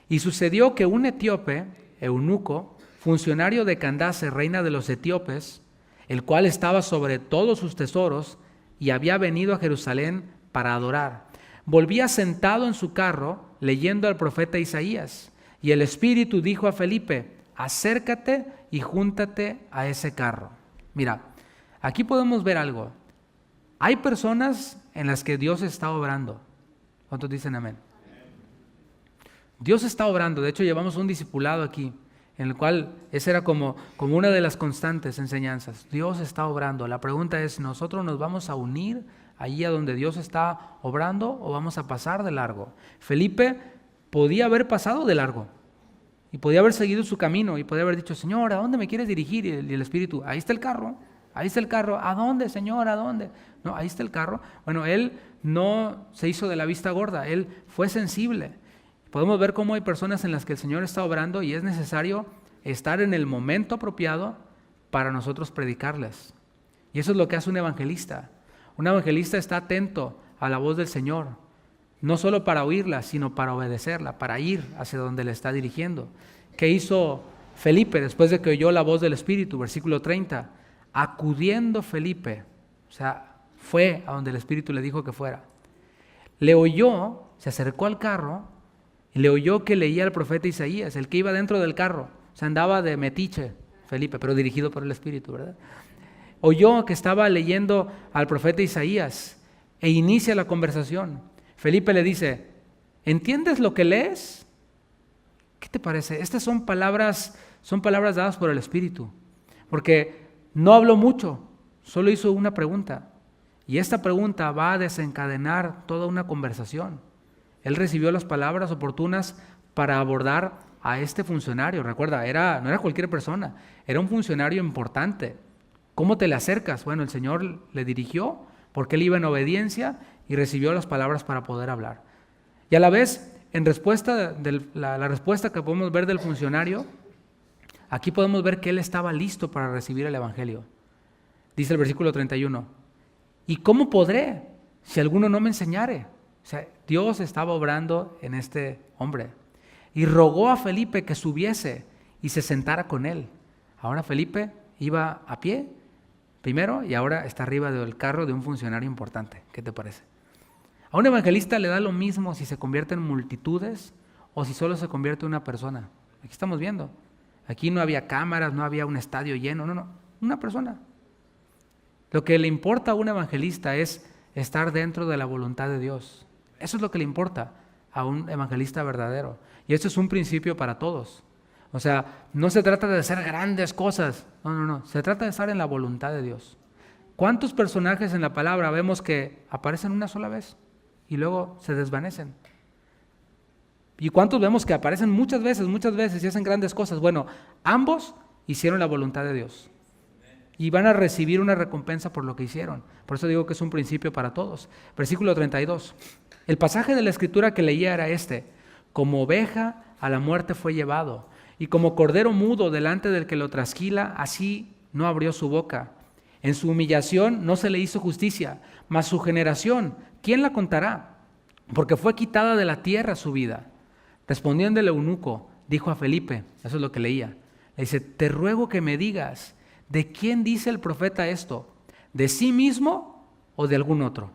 Y sucedió que un etíope, eunuco, funcionario de Candace, reina de los etíopes, el cual estaba sobre todos sus tesoros y había venido a Jerusalén para adorar, volvía sentado en su carro leyendo al profeta Isaías. Y el Espíritu dijo a Felipe, acércate y júntate a ese carro. Mira, aquí podemos ver algo. Hay personas en las que Dios está obrando. ¿Cuántos dicen amén? Dios está obrando. De hecho, llevamos un discipulado aquí, en el cual esa era como una de las constantes enseñanzas. Dios está obrando. La pregunta es, ¿nosotros nos vamos a unir allí a donde Dios está obrando o vamos a pasar de largo? Felipe podía haber pasado de largo y podía haber seguido su camino y podía haber dicho, Señor, ¿a dónde me quieres dirigir? Y el Espíritu, ahí está el carro. Ahí está el carro. ¿A dónde, Señor? ¿A dónde? No, ahí está el carro. Bueno, él no se hizo de la vista gorda, él fue sensible. Podemos ver cómo hay personas en las que el Señor está obrando y es necesario estar en el momento apropiado para nosotros predicarles. Y eso es lo que hace un evangelista. Un evangelista está atento a la voz del Señor. no solo para oírla, sino para obedecerla, para ir hacia donde le está dirigiendo. ¿Qué hizo Felipe después de que oyó la voz del Espíritu? Versículo 30. Acudiendo Felipe, o sea, fue a donde el Espíritu le dijo que fuera. Le oyó, se acercó al carro y le oyó que leía al profeta Isaías, el que iba dentro del carro. O sea, andaba de metiche Felipe, pero dirigido por el Espíritu, ¿verdad? Oyó que estaba leyendo al profeta Isaías e inicia la conversación. Felipe le dice, ¿entiendes lo que lees? ¿Qué te parece? Estas son palabras dadas por el Espíritu, porque no habló mucho, solo hizo una pregunta, y esta pregunta va a desencadenar toda una conversación. Él recibió las palabras oportunas para abordar a este funcionario. Recuerda, no era cualquier persona, era un funcionario importante. ¿Cómo te le acercas? Bueno, el Señor le dirigió porque él iba en obediencia y recibió las palabras para poder hablar. Y a la vez, en respuesta la respuesta que podemos ver del funcionario, aquí podemos ver que él estaba listo para recibir el Evangelio. Dice el versículo 31, ¿y cómo podré si alguno no me enseñare? O sea, Dios estaba obrando en este hombre y rogó a Felipe que subiese y se sentara con él. Ahora Felipe iba a pie primero y ahora está arriba del carro de un funcionario importante. ¿Qué te parece? A un evangelista le da lo mismo si se convierte en multitudes o si solo se convierte en una persona. Aquí estamos viendo. Aquí no había cámaras, no había un estadio lleno, no, una persona. Lo que le importa a un evangelista es estar dentro de la voluntad de Dios. Eso es lo que le importa a un evangelista verdadero. Y esto es un principio para todos. O sea, no se trata de hacer grandes cosas, no. Se trata de estar en la voluntad de Dios. ¿Cuántos personajes en la palabra vemos que aparecen una sola vez y luego se desvanecen? ¿Y cuántos vemos que aparecen muchas veces y hacen grandes cosas? Bueno, ambos hicieron la voluntad de Dios y van a recibir una recompensa por lo que hicieron. Por eso digo que es un principio para todos. Versículo 32. El pasaje de la Escritura que leía era este: como oveja a la muerte fue llevado, y como cordero mudo delante del que lo trasquila, así no abrió su boca. En su humillación no se le hizo justicia, mas su generación, ¿quién la contará? Porque fue quitada de la tierra su vida. Respondiendo el eunuco, dijo a Felipe, eso es lo que leía, le dice, te ruego que me digas, ¿de quién dice el profeta esto? ¿De sí mismo o de algún otro?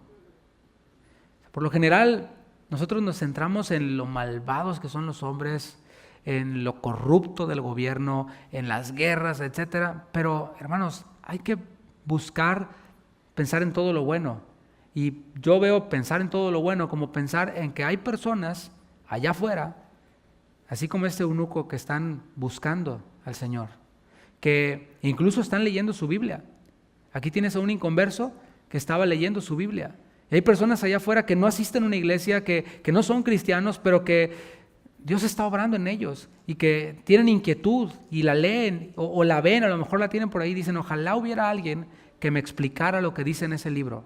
Por lo general, nosotros nos centramos en lo malvados que son los hombres, en lo corrupto del gobierno, en las guerras, etcétera. Pero, hermanos, hay que buscar pensar en todo lo bueno. Y yo veo pensar en todo lo bueno como pensar en que hay personas allá afuera, así como este eunuco, que están buscando al Señor, que incluso están leyendo su Biblia. Aquí tienes a un inconverso que estaba leyendo su Biblia. Y hay personas allá afuera que no asisten a una iglesia, que no son cristianos, pero que Dios está obrando en ellos y que tienen inquietud y la leen o la ven, a lo mejor la tienen por ahí y dicen, ojalá hubiera alguien que me explicara lo que dice en ese libro.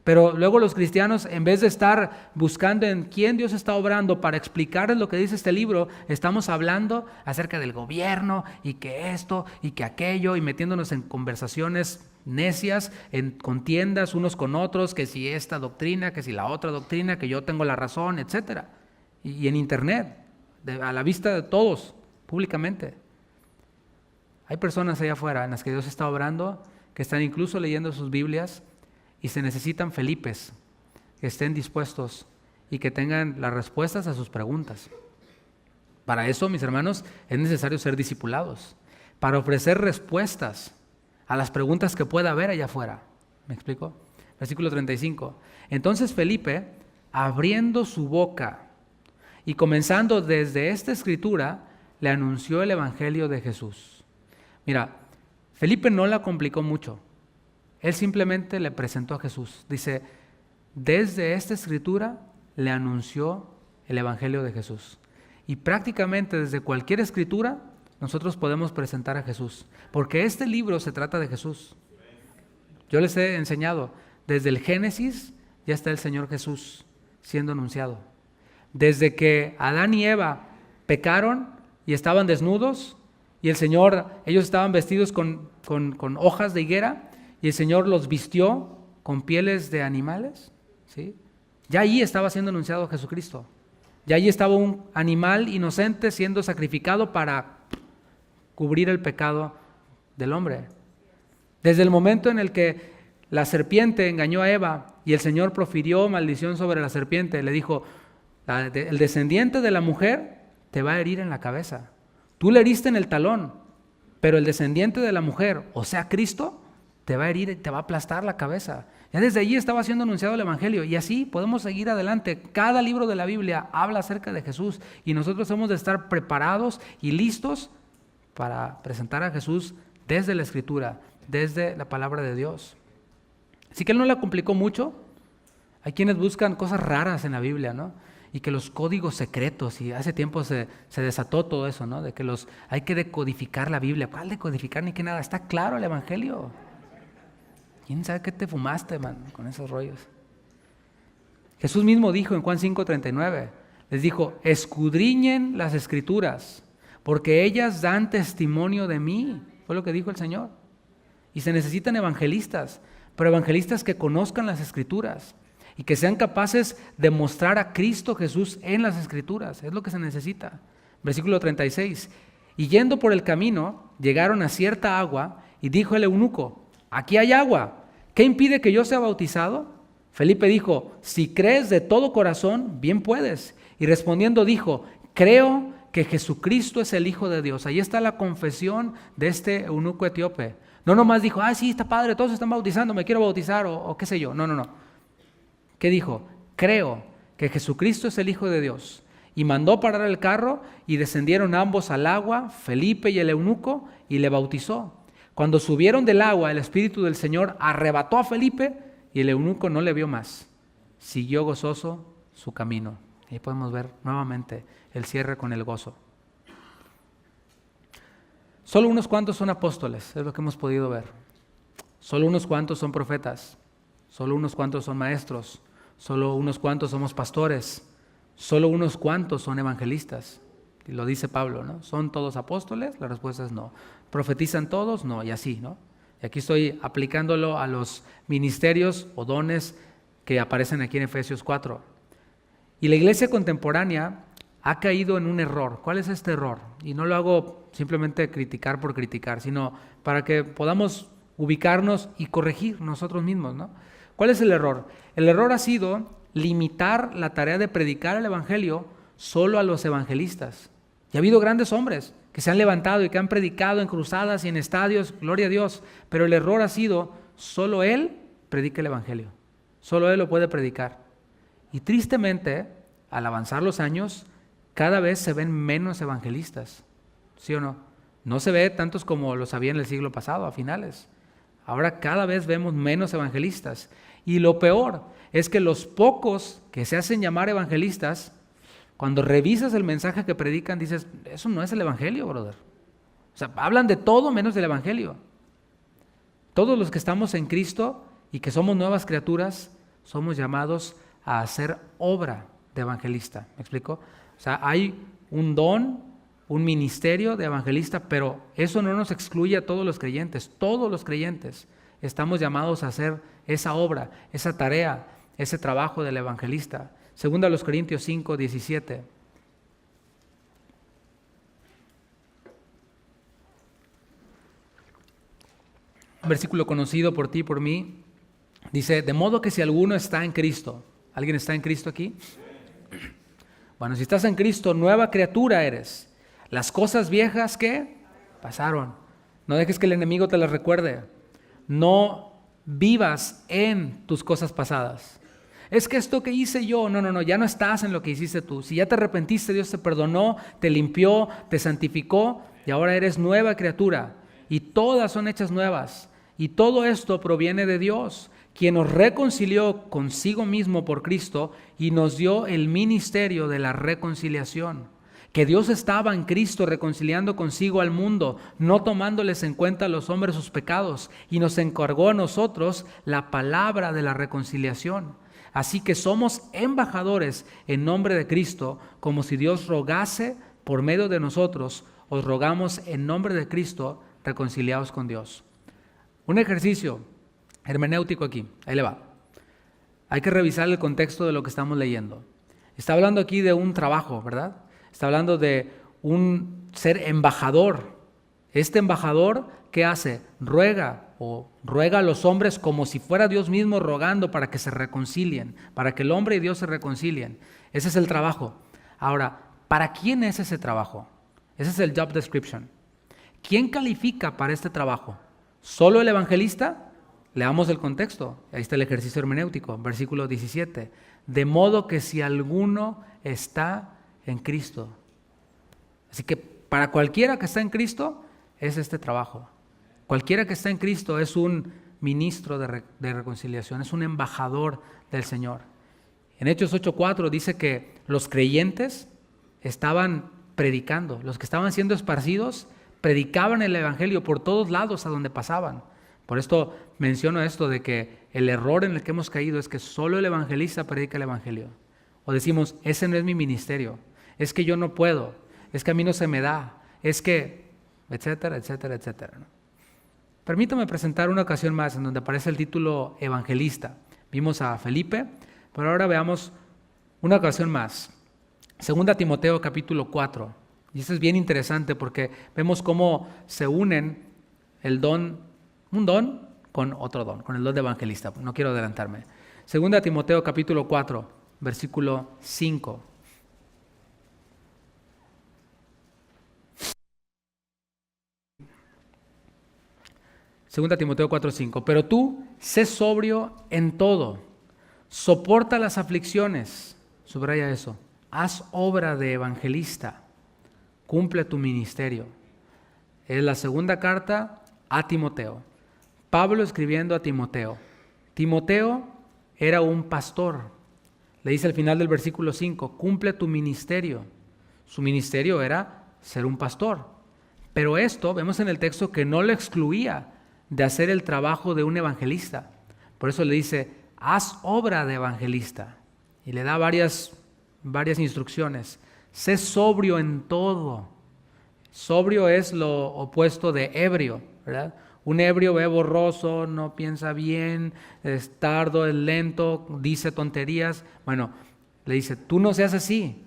Pero luego los cristianos, en vez de estar buscando en quién Dios está obrando para explicarles lo que dice este libro, estamos hablando acerca del gobierno y que esto y que aquello y metiéndonos en conversaciones necias, en contiendas unos con otros, que si esta doctrina, que si la otra doctrina, que yo tengo la razón, etcétera. Y en internet, a la vista de todos, públicamente. Hay personas allá afuera en las que Dios está obrando, que están incluso leyendo sus Biblias, y se necesitan Felipes que estén dispuestos y que tengan las respuestas a sus preguntas. Para eso, mis hermanos, es necesario ser discipulados, para ofrecer respuestas a las preguntas que pueda haber allá afuera. ¿Me explico? Versículo 35. Entonces Felipe, abriendo su boca y comenzando desde esta escritura, le anunció el evangelio de Jesús. Mira, Felipe no la complicó mucho. Él simplemente le presentó a Jesús. Dice, desde esta escritura le anunció el evangelio de Jesús. Y prácticamente desde cualquier escritura nosotros podemos presentar a Jesús, porque este libro se trata de Jesús. Yo les he enseñado, desde el Génesis ya está el Señor Jesús siendo anunciado. Desde que Adán y Eva pecaron y estaban desnudos, y ellos estaban vestidos con hojas de higuera, y el Señor los vistió con pieles de animales, ¿sí? Ya ahí estaba siendo anunciado Jesucristo. Ya allí estaba un animal inocente siendo sacrificado para cubrir el pecado del hombre. Desde el momento en el que la serpiente engañó a Eva y el Señor profirió maldición sobre la serpiente, le dijo, el descendiente de la mujer te va a herir en la cabeza. Tú le heriste en el talón, pero el descendiente de la mujer, o sea Cristo, te va a herir y te va a aplastar la cabeza. Ya desde allí estaba siendo anunciado el Evangelio y así podemos seguir adelante. Cada libro de la Biblia habla acerca de Jesús y nosotros hemos de estar preparados y listos para presentar a Jesús desde la Escritura, desde la palabra de Dios. Así que Él no la complicó mucho. Hay quienes buscan cosas raras en la Biblia, ¿no? Y que los códigos secretos, y hace tiempo se desató todo eso, ¿no? De que hay que decodificar la Biblia. ¿Cuál decodificar ni qué nada? Está claro el Evangelio. ¿Quién sabe qué te fumaste, man, con esos rollos? Jesús mismo dijo en Juan 5:39, les dijo, escudriñen las Escrituras, porque ellas dan testimonio de mí. Fue lo que dijo el Señor. Y se necesitan evangelistas, pero evangelistas que conozcan las Escrituras y que sean capaces de mostrar a Cristo Jesús en las Escrituras. Es lo que se necesita. Versículo 36. Y yendo por el camino, llegaron a cierta agua y dijo el eunuco, aquí hay agua, ¿qué impide que yo sea bautizado? Felipe dijo, si crees de todo corazón, bien puedes. Y respondiendo dijo, creo que Jesucristo es el Hijo de Dios. Ahí está la confesión de este eunuco etíope. No nomás dijo, sí, está padre, todos están bautizando, me quiero bautizar o qué sé yo. No. ¿Qué dijo? Creo que Jesucristo es el Hijo de Dios. Y mandó parar el carro y descendieron ambos al agua, Felipe y el eunuco, y le bautizó. Cuando subieron del agua, el Espíritu del Señor arrebató a Felipe y el eunuco no le vio más. Siguió gozoso su camino. Y ahí podemos ver nuevamente el cierre con el gozo. Solo unos cuantos son apóstoles, es lo que hemos podido ver. Solo unos cuantos son profetas. Solo unos cuantos son maestros. Solo unos cuantos somos pastores. Solo unos cuantos son evangelistas. Y lo dice Pablo, ¿no? ¿Son todos apóstoles? La respuesta es no. ¿Profetizan todos? No, y así, ¿no? Y aquí estoy aplicándolo a los ministerios o dones que aparecen aquí en Efesios 4. Y la iglesia contemporánea ha caído en un error. ¿Cuál es este error? Y no lo hago simplemente criticar por criticar, sino para que podamos ubicarnos y corregir nosotros mismos, ¿no? ¿Cuál es el error? El error ha sido limitar la tarea de predicar el Evangelio solo a los evangelistas. Y ha habido grandes hombres que se han levantado y que han predicado en cruzadas y en estadios, gloria a Dios, pero el error ha sido, solo Él predica el Evangelio, solo Él lo puede predicar. Y tristemente, al avanzar los años, cada vez se ven menos evangelistas, ¿sí o no? No se ve tantos como los había en el siglo pasado, a finales. Ahora cada vez vemos menos evangelistas. Y lo peor es que los pocos que se hacen llamar evangelistas, cuando revisas el mensaje que predican, dices, eso no es el Evangelio, brother. O sea, hablan de todo menos del Evangelio. Todos los que estamos en Cristo y que somos nuevas criaturas, somos llamados a hacer obra de evangelista. ¿Me explico? O sea, hay un don, un ministerio de evangelista, pero eso no nos excluye a todos los creyentes. Todos los creyentes estamos llamados a hacer esa obra, esa tarea, ese trabajo del evangelista. Segunda a los Corintios 5:17. Un versículo conocido por ti y por mí. Dice, de modo que si alguno está en Cristo. ¿Alguien está en Cristo aquí? Bueno, si estás en Cristo, nueva criatura eres. Las cosas viejas, ¿qué? Pasaron. No dejes que el enemigo te las recuerde. No vivas en tus cosas pasadas. Es que esto que hice yo, no, ya no estás en lo que hiciste tú. Si ya te arrepentiste, Dios te perdonó, te limpió, te santificó y ahora eres nueva criatura. Y todas son hechas nuevas. Y todo esto proviene de Dios, quien nos reconcilió consigo mismo por Cristo y nos dio el ministerio de la reconciliación. Que Dios estaba en Cristo reconciliando consigo al mundo, no tomándoles en cuenta a los hombres sus pecados, y nos encargó a nosotros la palabra de la reconciliación. Así que somos embajadores en nombre de Cristo, como si Dios rogase por medio de nosotros. Os rogamos en nombre de Cristo, reconciliados con Dios. Un ejercicio hermenéutico aquí, ahí le va. hay que revisar el contexto de lo que estamos leyendo. Está hablando aquí de un trabajo, ¿verdad? Está hablando de un ser embajador. Este embajador, ¿qué hace? Ruega a los hombres como si fuera Dios mismo rogando para que se reconcilien, para que el hombre y Dios se reconcilien. Ese es el trabajo. Ahora, ¿para quién es ese trabajo? Ese es el job description. ¿Quién califica para este trabajo? ¿Solo el evangelista? Leamos el contexto. Ahí está el ejercicio hermenéutico, versículo 17. De modo que si alguno está en Cristo. Así que para cualquiera que está en Cristo es este trabajo. Cualquiera que está en Cristo es un ministro de reconciliación, es un embajador del Señor. En Hechos 8:4 dice que los creyentes estaban predicando, los que estaban siendo esparcidos predicaban el evangelio por todos lados a donde pasaban. Por esto menciono esto de que el error en el que hemos caído es que solo el evangelista predica el evangelio. O decimos, ese no es mi ministerio, es que yo no puedo, es que a mí no se me da, es que, etcétera, etcétera, etcétera, ¿no? Permítame presentar una ocasión más en donde aparece el título evangelista. Vimos a Felipe, pero ahora veamos una ocasión más. 2 Timoteo capítulo 4. Y esto es bien interesante porque vemos cómo se unen un don con otro don, con el don de evangelista. No quiero adelantarme. 2 Timoteo capítulo 4, versículo 5. Segunda Timoteo 4:5. Pero tú, sé sobrio en todo, soporta las aflicciones, subraya eso, haz obra de evangelista, cumple tu ministerio. Es la segunda carta a Timoteo. Pablo escribiendo a Timoteo. Timoteo era un pastor. Le dice al final del versículo 5, cumple tu ministerio. Su ministerio era ser un pastor. Pero esto, vemos en el texto que no lo excluía de hacer el trabajo de un evangelista. Por eso le dice, haz obra de evangelista. Y le da varias instrucciones. Sé sobrio en todo. Sobrio es lo opuesto de ebrio, ¿verdad? Un ebrio ve borroso, no piensa bien, es tardo, es lento, dice tonterías. Bueno, le dice, tú no seas así,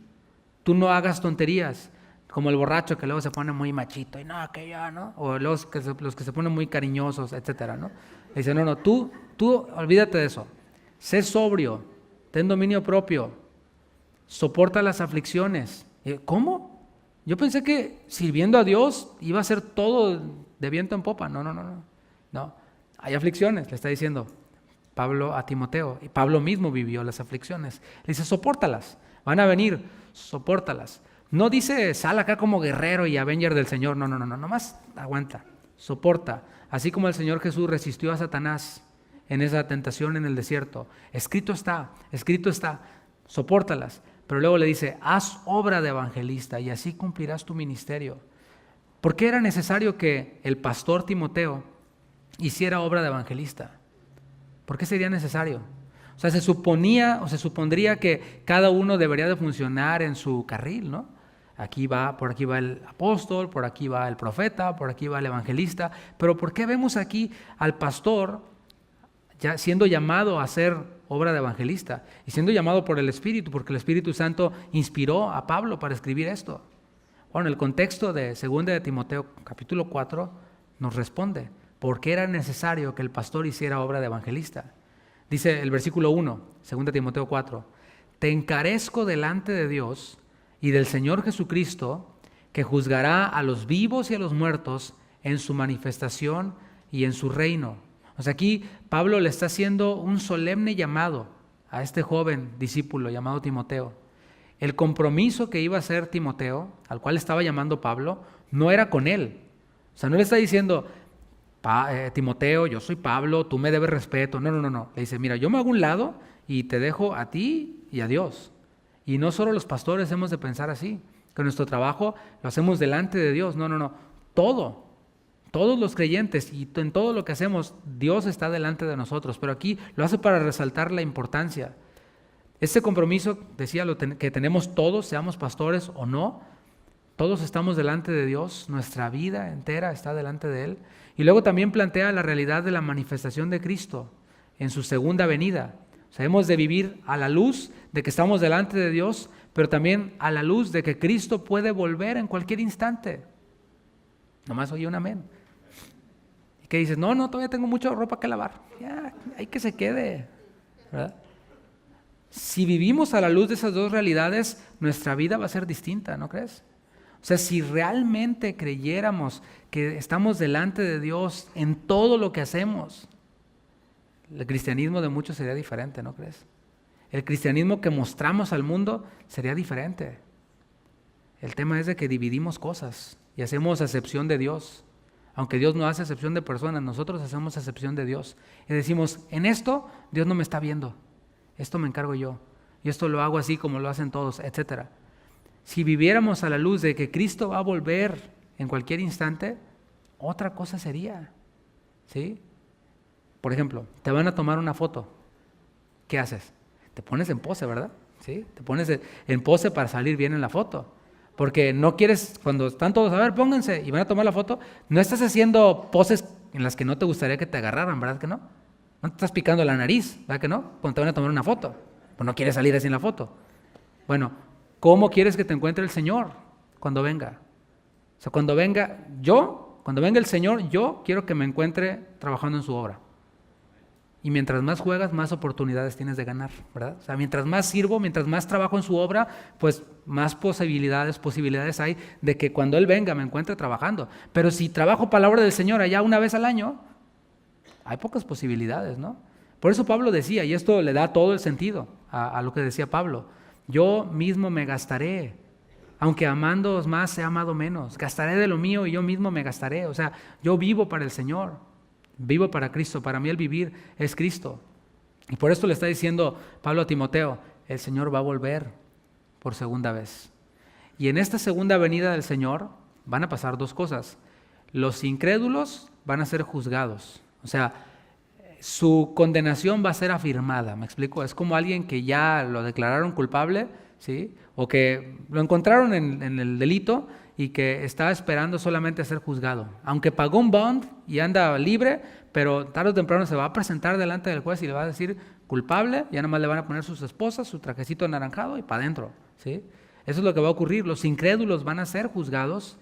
tú no hagas tonterías. Como el borracho que luego se pone muy machito, y no, que ya, ¿no? O los que se ponen muy cariñosos, etcétera, ¿no? Le dice, no, tú olvídate de eso. Sé sobrio, ten dominio propio, soporta las aflicciones. ¿Cómo? Yo pensé que sirviendo a Dios iba a ser todo de viento en popa. No. Hay aflicciones, le está diciendo Pablo a Timoteo. Y Pablo mismo vivió las aflicciones. Le dice, sopórtalas, van a venir, sopórtalas. No dice, sal acá como guerrero y avenger del Señor. No, nomás aguanta, soporta. Así como el Señor Jesús resistió a Satanás en esa tentación en el desierto. Escrito está, sopórtalas. Pero luego le dice, haz obra de evangelista y así cumplirás tu ministerio. ¿Por qué era necesario que el pastor Timoteo hiciera obra de evangelista? ¿Por qué sería necesario? O sea, se supondría que cada uno debería de funcionar en su carril, ¿no? Por aquí va el apóstol, por aquí va el profeta, por aquí va el evangelista. Pero ¿por qué vemos aquí al pastor ya siendo llamado a hacer obra de evangelista y siendo llamado por el Espíritu? Porque el Espíritu Santo inspiró a Pablo para escribir esto. Bueno, el contexto de 2 de Timoteo capítulo 4 nos responde por qué era necesario que el pastor hiciera obra de evangelista. Dice el versículo 1, 2 Timoteo 4, te encarezco delante de Dios y del Señor Jesucristo, que juzgará a los vivos y a los muertos en su manifestación y en su reino. O sea, aquí Pablo le está haciendo un solemne llamado a este joven discípulo llamado Timoteo. El compromiso que iba a hacer Timoteo, al cual estaba llamando Pablo, no era con él. O sea, no le está diciendo, Timoteo, yo soy Pablo, tú me debes respeto. No. Le dice, mira, yo me hago un lado y te dejo a ti y a Dios. Y no solo los pastores hemos de pensar así, que nuestro trabajo lo hacemos delante de Dios. No. Todos los creyentes y en todo lo que hacemos, Dios está delante de nosotros. Pero aquí lo hace para resaltar la importancia. Este compromiso, decía, que tenemos todos, seamos pastores o no, todos estamos delante de Dios, nuestra vida entera está delante de Él. Y luego también plantea la realidad de la manifestación de Cristo en su segunda venida. O sea, hemos de vivir a la luz de que estamos delante de Dios, pero también a la luz de que Cristo puede volver en cualquier instante. Nomás oye un amén. Y que dices, no, todavía tengo mucha ropa que lavar. Ya, hay que se quede, ¿verdad? Si vivimos a la luz de esas dos realidades, nuestra vida va a ser distinta, ¿no crees? O sea, si realmente creyéramos que estamos delante de Dios en todo lo que hacemos, el cristianismo de muchos sería diferente, ¿no crees? El cristianismo que mostramos al mundo sería diferente. El tema es de que dividimos cosas y hacemos acepción de Dios. Aunque Dios no hace acepción de personas, nosotros hacemos acepción de Dios. Y decimos, en esto Dios no me está viendo. Esto me encargo yo. Y esto lo hago así como lo hacen todos, etc. Si viviéramos a la luz de que Cristo va a volver en cualquier instante, otra cosa sería, ¿sí? Por ejemplo, te van a tomar una foto. ¿Qué haces? Te pones en pose, ¿verdad? ¿Sí? Te pones en pose para salir bien en la foto. Porque no quieres, cuando están todos, a ver, pónganse, y van a tomar la foto, no estás haciendo poses en las que no te gustaría que te agarraran, ¿verdad que no? No te estás picando la nariz, ¿verdad que no? Cuando te van a tomar una foto. Pues no quieres salir así en la foto. Bueno, ¿cómo quieres que te encuentre el Señor cuando venga? O sea, cuando venga el Señor, yo quiero que me encuentre trabajando en su obra. Y mientras más juegas, más oportunidades tienes de ganar, ¿verdad? O sea, mientras más sirvo, mientras más trabajo en su obra, pues más posibilidades hay de que cuando Él venga me encuentre trabajando. Pero si trabajo palabra del Señor allá una vez al año, hay pocas posibilidades, ¿no? Por eso Pablo decía, y esto le da todo el sentido a lo que decía Pablo, yo mismo me gastaré, aunque amándoos más he amado menos, gastaré de lo mío y yo mismo me gastaré. O sea, yo vivo para el Señor. Vivo para Cristo, para mí el vivir es Cristo. Y por esto le está diciendo Pablo a Timoteo, el Señor va a volver por segunda vez. Y en esta segunda venida del Señor van a pasar dos cosas. Los incrédulos van a ser juzgados. O sea, su condenación va a ser afirmada, ¿me explico? Es como alguien que ya lo declararon culpable, ¿sí? O que lo encontraron en el delito y que está esperando solamente ser juzgado. Aunque pagó un bond y anda libre, pero tarde o temprano se va a presentar delante del juez y le va a decir culpable, ya nada más le van a poner sus esposas, su trajecito anaranjado y para adentro, ¿sí? Eso es lo que va a ocurrir. Los incrédulos van a ser juzgados,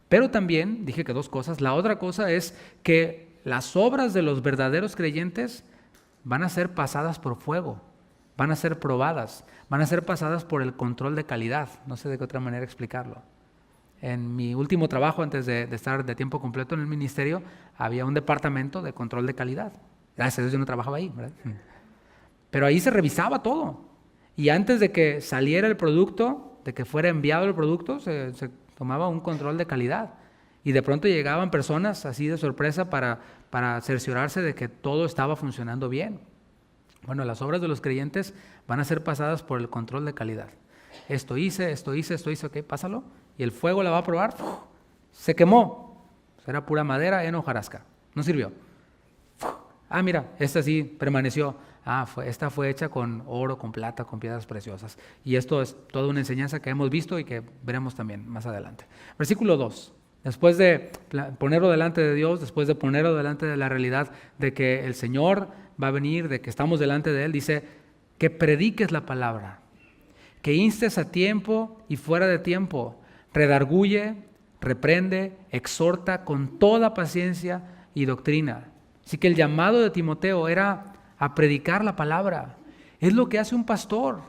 pero también, dije que dos cosas, la otra cosa es que las obras de los verdaderos creyentes van a ser pasadas por fuego, van a ser probadas, van a ser pasadas por el control de calidad. No sé de qué otra manera explicarlo. En mi último trabajo, antes de estar de tiempo completo en el ministerio, había un departamento de control de calidad. Gracias a Dios yo no trabajaba ahí, ¿verdad? Pero ahí se revisaba todo. Y antes de que saliera el producto, de que fuera enviado el producto, se tomaba un control de calidad. Y de pronto llegaban personas así de sorpresa para cerciorarse de que todo estaba funcionando bien. Bueno, las obras de los creyentes van a ser pasadas por el control de calidad. Esto hice, ok, pásalo. Y el fuego la va a probar, se quemó. Era pura madera en hojarasca, no sirvió. Mira, esta sí permaneció. Esta fue hecha con oro, con plata, con piedras preciosas. Y esto es toda una enseñanza que hemos visto y que veremos también más adelante. Versículo 2. Después de ponerlo delante de Dios, después de ponerlo delante de la realidad de que el Señor va a venir, de que estamos delante de Él, dice que prediques la palabra, que instes a tiempo y fuera de tiempo, redarguye, reprende, exhorta con toda paciencia y doctrina. Así que el llamado de Timoteo era a predicar la palabra. Es lo que hace un pastor,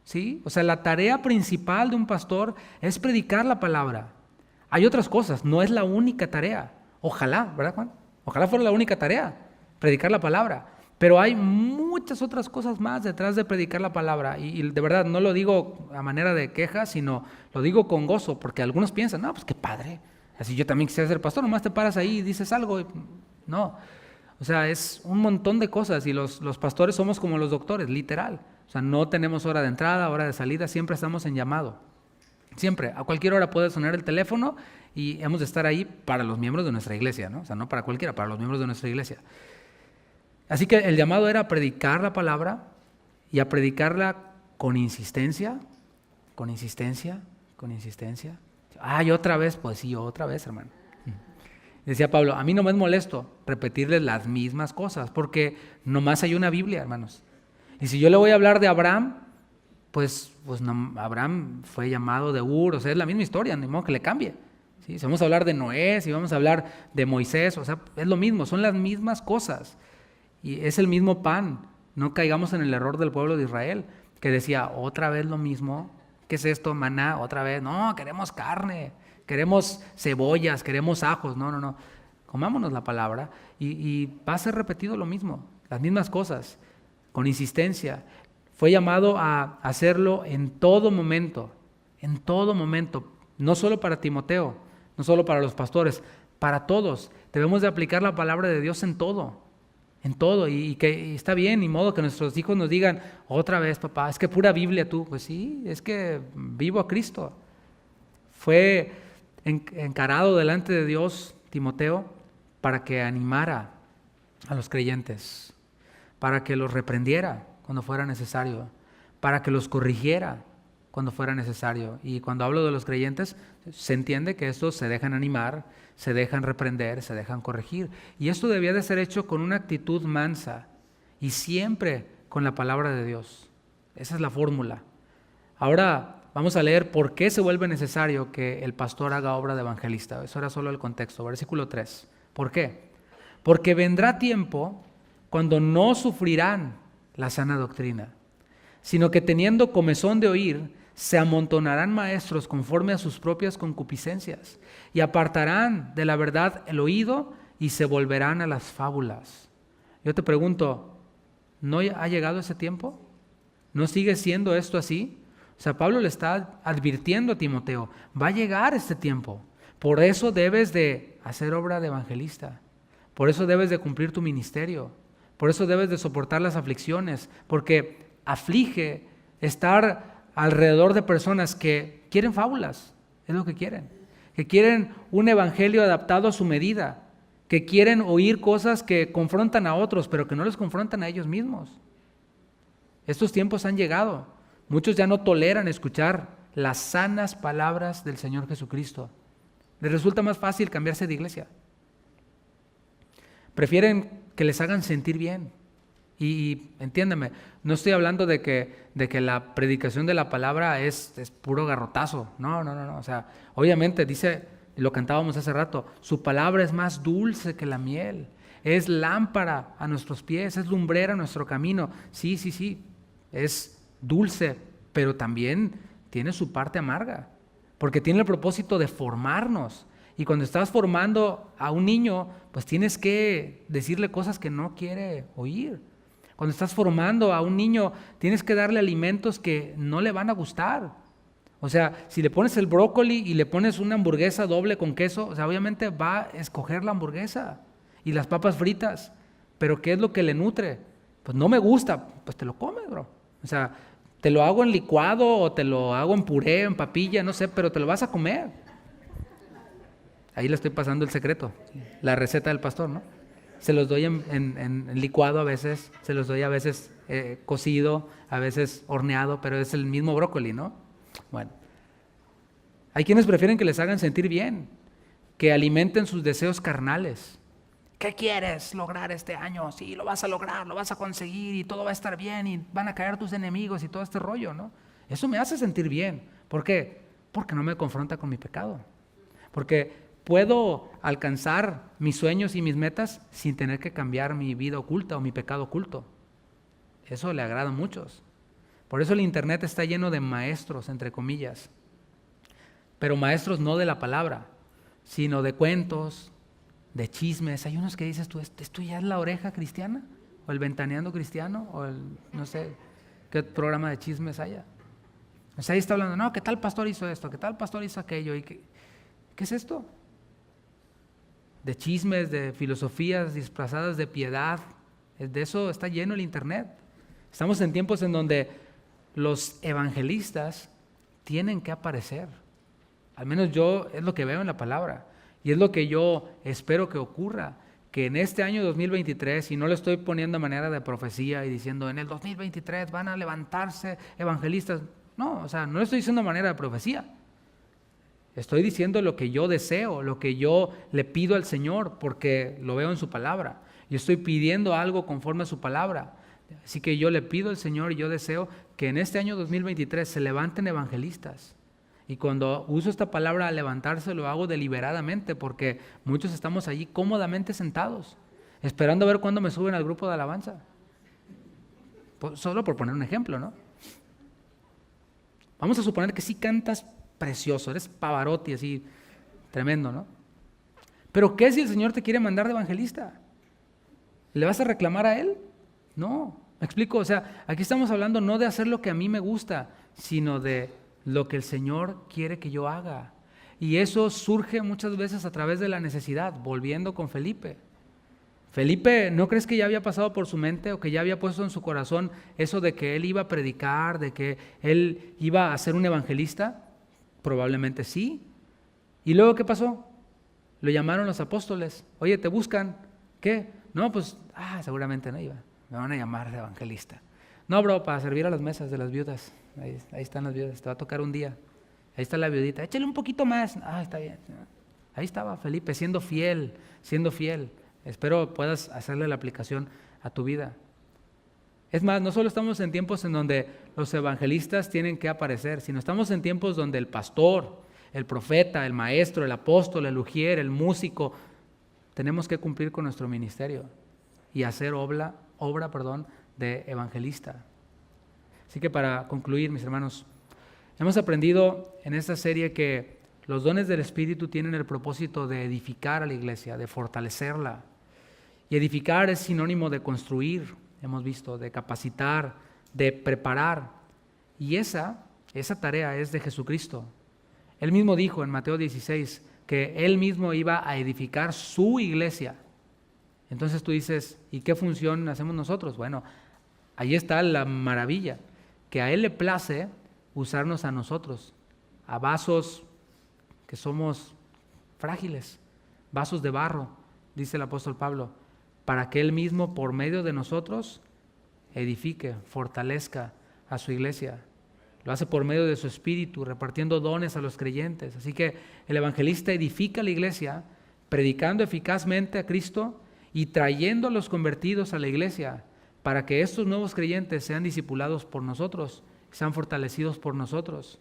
¿sí? O sea, la tarea principal de un pastor es predicar la palabra. Hay otras cosas, no es la única tarea. Ojalá, ¿verdad, Juan? Ojalá fuera la única tarea, predicar la palabra. Pero hay muchas otras cosas más detrás de predicar la palabra. Y de verdad, no lo digo a manera de queja, sino lo digo con gozo, porque algunos piensan, no, pues qué padre. Así yo también quisiera ser pastor, nomás te paras ahí y dices algo. No, o sea, es un montón de cosas y los pastores somos como los doctores, literal. O sea, no tenemos hora de entrada, hora de salida, siempre estamos en llamado. Siempre, a cualquier hora puede sonar el teléfono y hemos de estar ahí para los miembros de nuestra iglesia, ¿no? O sea, no para cualquiera, para los miembros de nuestra iglesia. Así que el llamado era a predicar la palabra y a predicarla con insistencia, con insistencia, con insistencia. Y otra vez, pues sí, otra vez, hermano. Decía Pablo, a mí no me es molesto repetirles las mismas cosas, porque nomás hay una Biblia, hermanos. Y si yo le voy a hablar de Abraham, pues no, Abraham fue llamado de Ur, o sea, es la misma historia, ni modo que le cambie. ¿Sí? Si vamos a hablar de Noé, si vamos a hablar de Moisés, o sea, es lo mismo, son las mismas cosas. Y es el mismo pan. No caigamos en el error del pueblo de Israel, que decía, otra vez lo mismo. ¿Qué es esto, maná? Otra vez. No, queremos carne, queremos cebollas, queremos ajos. No. Comámonos la palabra y va a ser repetido lo mismo, las mismas cosas, con insistencia. Fue llamado a hacerlo en todo momento, no solo para Timoteo, no solo para los pastores, para todos. Debemos de aplicar la palabra de Dios en todo, y que está bien, ni modo que nuestros hijos nos digan, otra vez papá, es que pura Biblia tú. Pues sí, es que vivo a Cristo. Fue encarado delante de Dios Timoteo para que animara a los creyentes, para que los reprendiera cuando fuera necesario, para que los corrigiera cuando fuera necesario. Y cuando hablo de los creyentes, se entiende que estos se dejan animar, se dejan reprender, se dejan corregir. Y esto debía de ser hecho con una actitud mansa y siempre con la palabra de Dios. Esa es la fórmula. Ahora vamos a leer por qué se vuelve necesario que el pastor haga obra de evangelista. Eso era solo el contexto. Versículo 3. ¿Por qué? Porque vendrá tiempo cuando no sufrirán la sana doctrina, sino que teniendo comezón de oír, se amontonarán maestros conforme a sus propias concupiscencias y apartarán de la verdad el oído y se volverán a las fábulas. Yo te pregunto, ¿no ha llegado ese tiempo? ¿No sigue siendo esto así? O sea, Pablo le está advirtiendo a Timoteo, va a llegar este tiempo. Por eso debes de hacer obra de evangelista. Por eso debes de cumplir tu ministerio. Por eso debes de soportar las aflicciones. Porque aflige estar alrededor de personas que quieren fábulas. Es lo que quieren. Que quieren un evangelio adaptado a su medida. Que quieren oír cosas que confrontan a otros, pero que no les confrontan a ellos mismos. Estos tiempos han llegado. Muchos ya no toleran escuchar las sanas palabras del Señor Jesucristo. Les resulta más fácil cambiarse de iglesia. Prefieren que les hagan sentir bien. Y entiéndeme, no estoy hablando de que la predicación de la palabra es puro garrotazo. No. O sea, obviamente dice, lo cantábamos hace rato, su palabra es más dulce que la miel. Es lámpara a nuestros pies, es lumbrera a nuestro camino. Sí, es dulce, pero también tiene su parte amarga. Porque tiene el propósito de formarnos. Y cuando estás formando a un niño, pues tienes que decirle cosas que no quiere oír. Cuando estás formando a un niño, tienes que darle alimentos que no le van a gustar. O sea, si le pones el brócoli y le pones una hamburguesa doble con queso, o sea, obviamente va a escoger la hamburguesa y las papas fritas. Pero ¿qué es lo que le nutre? Pues no me gusta, pues te lo comes, bro. O sea, te lo hago en licuado o te lo hago en puré, en papilla, no sé, pero te lo vas a comer. Ahí le estoy pasando el secreto, la receta del pastor, ¿no? Se los doy en licuado a veces, se los doy a veces cocido, a veces horneado, pero es el mismo brócoli, ¿no? Bueno, hay quienes prefieren que les hagan sentir bien, que alimenten sus deseos carnales. ¿Qué quieres lograr este año? Sí, lo vas a lograr, lo vas a conseguir y todo va a estar bien y van a caer tus enemigos y todo este rollo, ¿no? Eso me hace sentir bien. ¿Por qué? Porque no me confronta con mi pecado. Porque puedo alcanzar mis sueños y mis metas sin tener que cambiar mi vida oculta o mi pecado oculto. Eso le agrada a muchos. Por eso el internet está lleno de maestros, entre comillas. Pero maestros no de la palabra, sino de cuentos, de chismes. Hay unos que dices, ¿esto ya es la oreja cristiana? ¿O el ventaneando cristiano? ¿O el, no sé, qué programa de chismes haya? O sea, ahí está hablando, no, ¿qué tal pastor hizo esto? ¿Qué tal pastor hizo aquello? ¿Y qué es esto? De chismes, de filosofías disfrazadas de piedad. De eso está lleno el internet. Estamos en tiempos en donde los evangelistas tienen que aparecer. Al menos yo es lo que veo en la palabra. Y es lo que yo espero que ocurra. Que en este año 2023, y no lo estoy poniendo a manera de profecía y diciendo en el 2023 van a levantarse evangelistas. No, o sea, no lo estoy diciendo a manera de profecía. Estoy diciendo lo que yo deseo, lo que yo le pido al Señor, porque lo veo en su palabra. Yo estoy pidiendo algo conforme a su palabra. Así que yo le pido al Señor y yo deseo que en este año 2023 se levanten evangelistas. Y cuando uso esta palabra levantarse lo hago deliberadamente porque muchos estamos allí cómodamente sentados, esperando a ver cuándo me suben al grupo de alabanza. Solo por poner un ejemplo, ¿no? Vamos a suponer que sí cantas precioso, eres Pavarotti, así, tremendo, ¿no? Pero ¿qué si el Señor te quiere mandar de evangelista? ¿Le vas a reclamar a Él? No, me explico, o sea, aquí estamos hablando no de hacer lo que a mí me gusta, sino de lo que el Señor quiere que yo haga. Y eso surge muchas veces a través de la necesidad, volviendo con Felipe. Felipe, ¿no crees que ya había pasado por su mente o que ya había puesto en su corazón eso de que él iba a predicar, de que él iba a ser un evangelista? Probablemente sí. ¿Y luego qué pasó? Lo llamaron los apóstoles. Oye, ¿te buscan? ¿Qué? No, pues, seguramente no iba. Me van a llamar de evangelista. No, bro, para servir a las mesas de las viudas. Ahí están las viudas, te va a tocar un día. Ahí está la viudita, échale un poquito más. Está bien. Ahí estaba Felipe, siendo fiel, siendo fiel. Espero puedas hacerle la aplicación a tu vida. Es más, no solo estamos en tiempos en donde los evangelistas tienen que aparecer, sino estamos en tiempos donde el pastor, el profeta, el maestro, el apóstol, el ujier, el músico, tenemos que cumplir con nuestro ministerio y hacer obra de evangelista. Así que para concluir, mis hermanos, hemos aprendido en esta serie que los dones del Espíritu tienen el propósito de edificar a la iglesia, de fortalecerla. Y edificar es sinónimo de construir, hemos visto, de capacitar, de preparar. Y esa tarea es de Jesucristo. Él mismo dijo en Mateo 16 que Él mismo iba a edificar su iglesia. Entonces tú dices, ¿y qué función hacemos nosotros? Bueno, ahí está la maravilla, que a Él le place usarnos a nosotros, a vasos que somos frágiles, vasos de barro, dice el apóstol Pablo, para que Él mismo por medio de nosotros edifique, fortalezca a su iglesia. Lo hace por medio de su Espíritu, repartiendo dones a los creyentes. Así que el evangelista edifica la iglesia, predicando eficazmente a Cristo y trayendo a los convertidos a la iglesia para que estos nuevos creyentes sean discipulados por nosotros, sean fortalecidos por nosotros.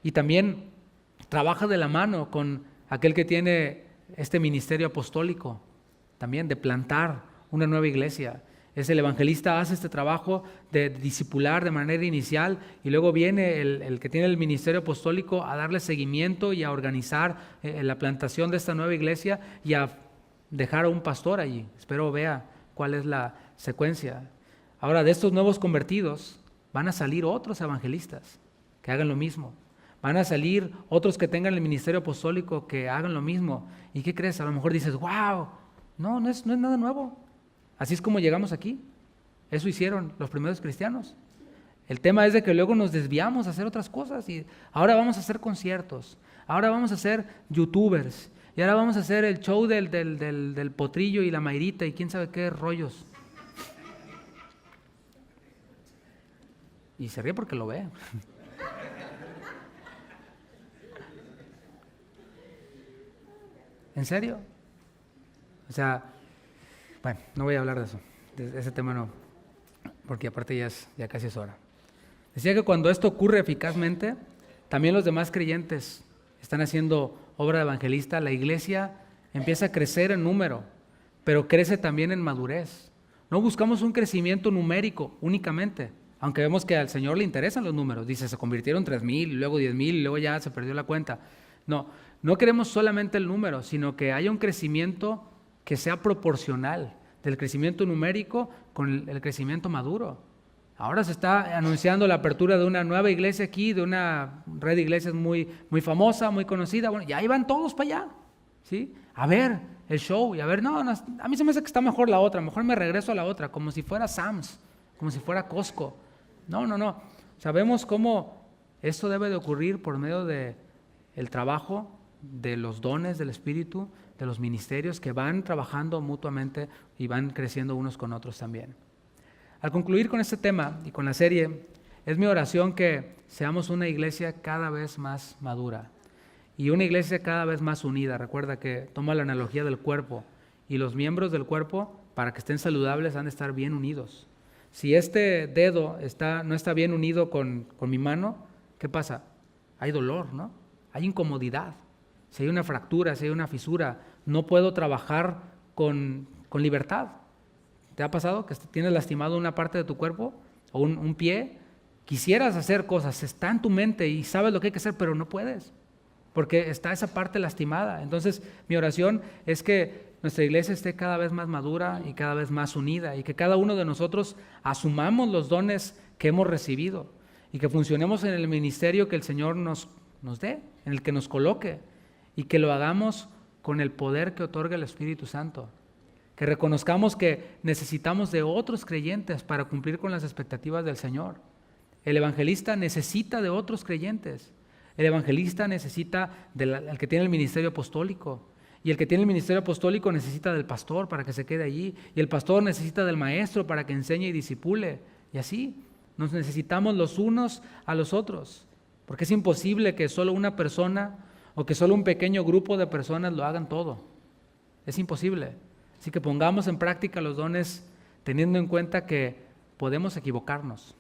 Y también trabaja de la mano con aquel que tiene este ministerio apostólico, también de plantar una nueva iglesia. El evangelista hace este trabajo de discipular de manera inicial y luego viene el que tiene el ministerio apostólico a darle seguimiento y a organizar la plantación de esta nueva iglesia y a dejar a un pastor allí. Espero vea cuál es la secuencia. Ahora, de estos nuevos convertidos van a salir otros evangelistas que hagan lo mismo. Van a salir otros que tengan el ministerio apostólico que hagan lo mismo. ¿Y qué crees? A lo mejor dices, wow, no es nada nuevo. Así es como llegamos aquí. Eso hicieron los primeros cristianos. El tema es de que luego nos desviamos a hacer otras cosas y ahora vamos a hacer conciertos, ahora vamos a ser youtubers y ahora vamos a hacer el show del potrillo y la mairita y quién sabe qué rollos. Y se ríe porque lo ve. ¿En serio? O sea, bueno, no voy a hablar de eso, de ese tema no, porque aparte ya casi es hora. Decía que cuando esto ocurre eficazmente, también los demás creyentes están haciendo obra de evangelista, la iglesia empieza a crecer en número, pero crece también en madurez. No buscamos un crecimiento numérico únicamente, aunque vemos que al Señor le interesan los números. Dice, se convirtieron 3,000, y luego 10,000, y luego ya se perdió la cuenta. No queremos solamente el número, sino que haya un crecimiento que sea proporcional del crecimiento numérico con el crecimiento maduro. Ahora se está anunciando la apertura de una nueva iglesia aquí, de una red de iglesias muy, muy famosa, muy conocida. Bueno, ya iban todos para allá, ¿sí? A ver el show y a ver, no, a mí se me hace que está mejor la otra, mejor me regreso a la otra, como si fuera Sam's, como si fuera Costco. No. Sabemos cómo esto debe de ocurrir por medio de el trabajo de los dones del Espíritu, de los ministerios que van trabajando mutuamente y van creciendo unos con otros también. Al concluir con este tema y con la serie, es mi oración que seamos una iglesia cada vez más madura y una iglesia cada vez más unida. Recuerda que toma la analogía del cuerpo y los miembros del cuerpo, para que estén saludables, han de estar bien unidos. Si este dedo no está bien unido con mi mano, ¿qué pasa? Hay dolor, ¿no? Hay incomodidad. Si hay una fractura, si hay una fisura, no puedo trabajar con libertad. ¿Te ha pasado que tienes lastimado una parte de tu cuerpo o un pie? Quisieras hacer cosas, está en tu mente y sabes lo que hay que hacer, pero no puedes, porque está esa parte lastimada. Entonces, mi oración es que nuestra iglesia esté cada vez más madura y cada vez más unida, y que cada uno de nosotros asumamos los dones que hemos recibido y que funcionemos en el ministerio que el Señor nos dé, en el que nos coloque, y que lo hagamos con el poder que otorga el Espíritu Santo. Que reconozcamos que necesitamos de otros creyentes para cumplir con las expectativas del Señor. El evangelista necesita de otros creyentes. El evangelista necesita del que tiene el ministerio apostólico. Y el que tiene el ministerio apostólico necesita del pastor para que se quede allí. Y el pastor necesita del maestro para que enseñe y discipule. Y así nos necesitamos los unos a los otros. Porque es imposible que solo una persona o que solo un pequeño grupo de personas lo hagan todo. Es imposible. Así que pongamos en práctica los dones teniendo en cuenta que podemos equivocarnos.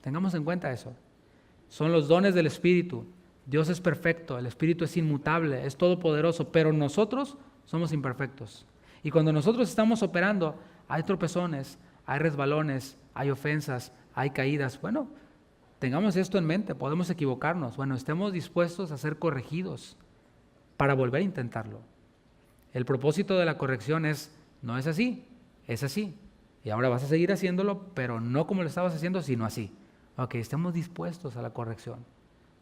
Tengamos en cuenta eso. Son los dones del Espíritu. Dios es perfecto, el Espíritu es inmutable, es todopoderoso, pero nosotros somos imperfectos. Y cuando nosotros estamos operando, hay tropezones, hay resbalones, hay ofensas, hay caídas. Bueno, tengamos esto en mente, podemos equivocarnos. Bueno, estemos dispuestos a ser corregidos para volver a intentarlo. El propósito de la corrección no es así, es así. Y ahora vas a seguir haciéndolo, pero no como lo estabas haciendo, sino así. Ok, estemos dispuestos a la corrección.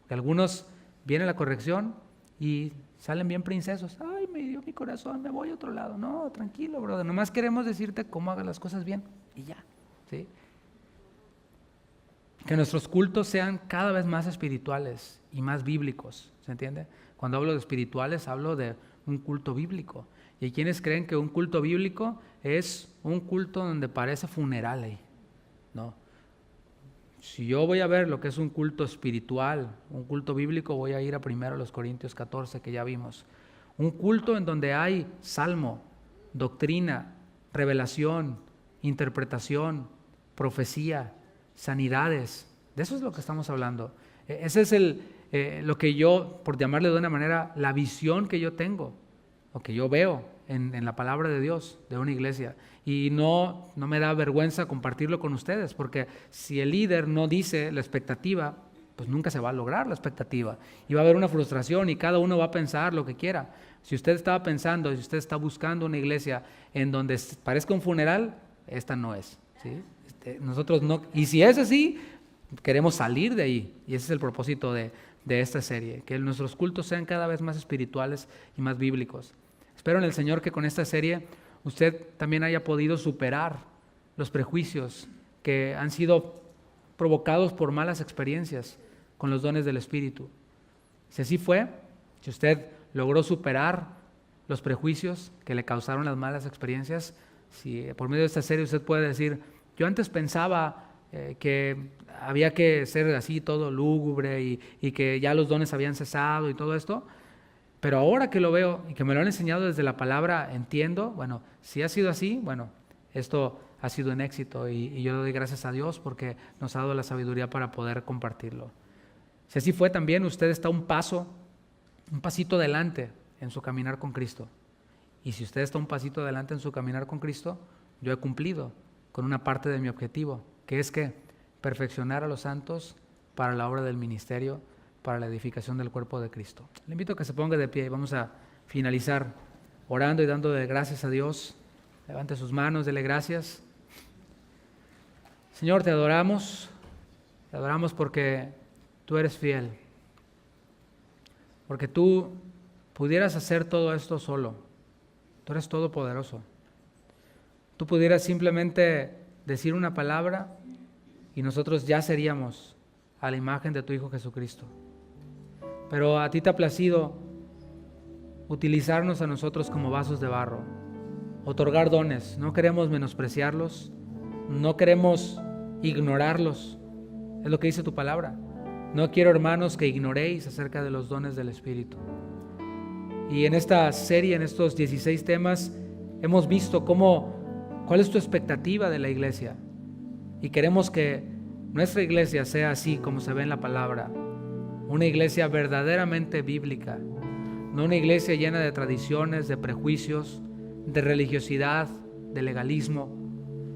Que algunos viene la corrección y salen bien princesos. Ay, me dio mi corazón, me voy a otro lado. No, tranquilo, brother. Nomás queremos decirte cómo hagas las cosas bien y ya. ¿Sí? Que nuestros cultos sean cada vez más espirituales y más bíblicos. ¿Se entiende? Cuando hablo de espirituales, hablo de un culto bíblico. Y hay quienes creen que un culto bíblico es un culto donde parece funeral ahí. No. Si yo voy a ver lo que es un culto espiritual, un culto bíblico, voy a ir a 1 Corintios 14 que ya vimos. Un culto en donde hay salmo, doctrina, revelación, interpretación, profecía, sanidades. De eso es lo que estamos hablando. Ese es lo que yo, por llamarle de una manera, la visión que yo tengo, o que yo veo en la palabra de Dios, de una iglesia. Y no me da vergüenza compartirlo con ustedes, porque si el líder no dice la expectativa, pues nunca se va a lograr la expectativa. Y va a haber una frustración y cada uno va a pensar lo que quiera. Si usted estaba pensando, si usted está buscando una iglesia en donde parezca un funeral, esta no es. ¿Sí? Nosotros no, y si es así, queremos salir de ahí. Y ese es el propósito de esta serie, que nuestros cultos sean cada vez más espirituales y más bíblicos. Espero en el Señor que con esta serie usted también haya podido superar los prejuicios que han sido provocados por malas experiencias con los dones del Espíritu. Si así fue, si usted logró superar los prejuicios que le causaron las malas experiencias, si por medio de esta serie usted puede decir, yo antes pensaba que había que ser así todo lúgubre y que ya los dones habían cesado y todo esto, pero ahora que lo veo y que me lo han enseñado desde la palabra, entiendo, bueno, si ha sido así, bueno, esto ha sido un éxito y yo doy gracias a Dios porque nos ha dado la sabiduría para poder compartirlo. Si así fue también, usted está un pasito adelante en su caminar con Cristo. Y si usted está un pasito adelante en su caminar con Cristo, yo he cumplido con una parte de mi objetivo, que es que perfeccionar a los santos para la obra del ministerio, para la edificación del cuerpo de Cristo. Le invito a que se ponga de pie y vamos a finalizar orando y dándole gracias a Dios. Levante sus manos, dele gracias. Señor, te adoramos porque tú eres fiel, porque tú pudieras hacer todo esto solo. Tú eres todopoderoso. Tú pudieras simplemente decir una palabra y nosotros ya seríamos a la imagen de tu Hijo Jesucristo. Pero a ti te ha placido utilizarnos a nosotros como vasos de barro, otorgar dones. No queremos menospreciarlos, no queremos ignorarlos. Es lo que dice tu palabra. No quiero, hermanos, que ignoréis acerca de los dones del Espíritu. Y en esta serie, en estos 16 temas, hemos visto cuál es tu expectativa de la iglesia. Y queremos que nuestra iglesia sea así como se ve en la palabra, una iglesia verdaderamente bíblica, no una iglesia llena de tradiciones, de prejuicios, de religiosidad, de legalismo,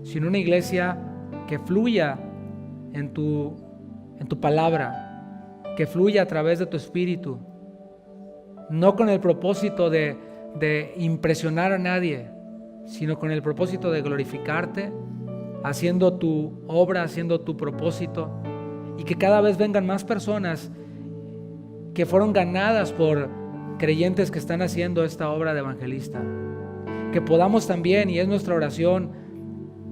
sino una iglesia que fluya en tu palabra, que fluya a través de tu espíritu, no con el propósito de impresionar a nadie, sino con el propósito de glorificarte, haciendo tu obra, haciendo tu propósito, y que cada vez vengan más personas que fueron ganadas por creyentes que están haciendo esta obra de evangelista. Que podamos también, y es nuestra oración,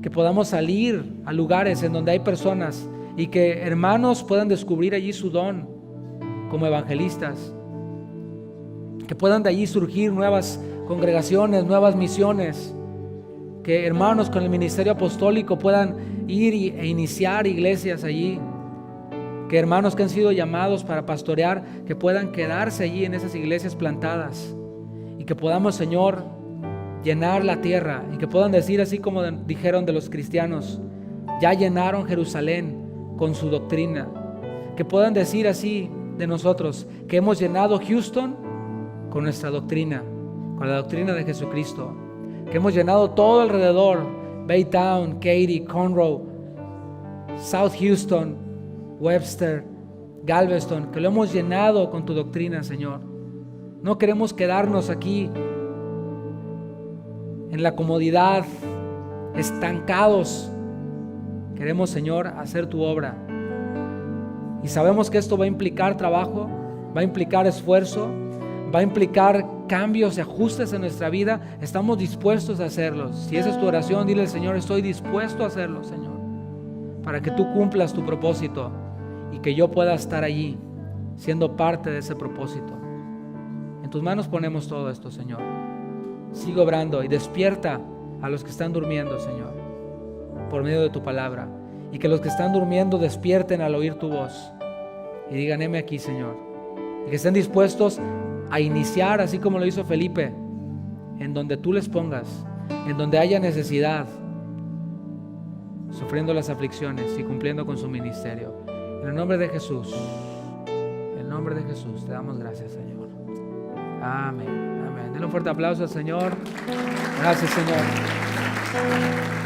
que podamos salir a lugares en donde hay personas y que hermanos puedan descubrir allí su don como evangelistas, que puedan de allí surgir nuevas congregaciones, nuevas misiones, que hermanos con el ministerio apostólico puedan ir e iniciar iglesias allí, que hermanos que han sido llamados para pastorear, que puedan quedarse allí en esas iglesias plantadas, y que podamos, Señor, llenar la tierra, y que puedan decir así como dijeron de los cristianos: ya llenaron Jerusalén con su doctrina. Que puedan decir así de nosotros, que hemos llenado Houston con nuestra doctrina, con la doctrina de Jesucristo, que hemos llenado todo alrededor, Baytown, Katy, Conroe, South Houston, Webster, Galveston, que lo hemos llenado con tu doctrina, Señor. No queremos quedarnos aquí en la comodidad, estancados. Queremos, Señor, hacer tu obra. Y sabemos que esto va a implicar trabajo, va a implicar esfuerzo, va a implicar cambios y ajustes en nuestra vida. Estamos dispuestos a hacerlos. Si esa es tu oración, dile al Señor: estoy dispuesto a hacerlo, Señor, para que tú cumplas tu propósito y que yo pueda estar allí siendo parte de ese propósito. En tus manos ponemos todo esto, Señor. Sigue obrando y despierta a los que están durmiendo, Señor, por medio de tu palabra, y que los que están durmiendo despierten al oír tu voz y digan: heme aquí, Señor, y que estén dispuestos a iniciar así como lo hizo Felipe, en donde tú les pongas, en donde haya necesidad, sufriendo las aflicciones y cumpliendo con su ministerio. En el nombre de Jesús, en el nombre de Jesús, te damos gracias, Señor. Amén, amén. Denle un fuerte aplauso al Señor. Gracias, Señor.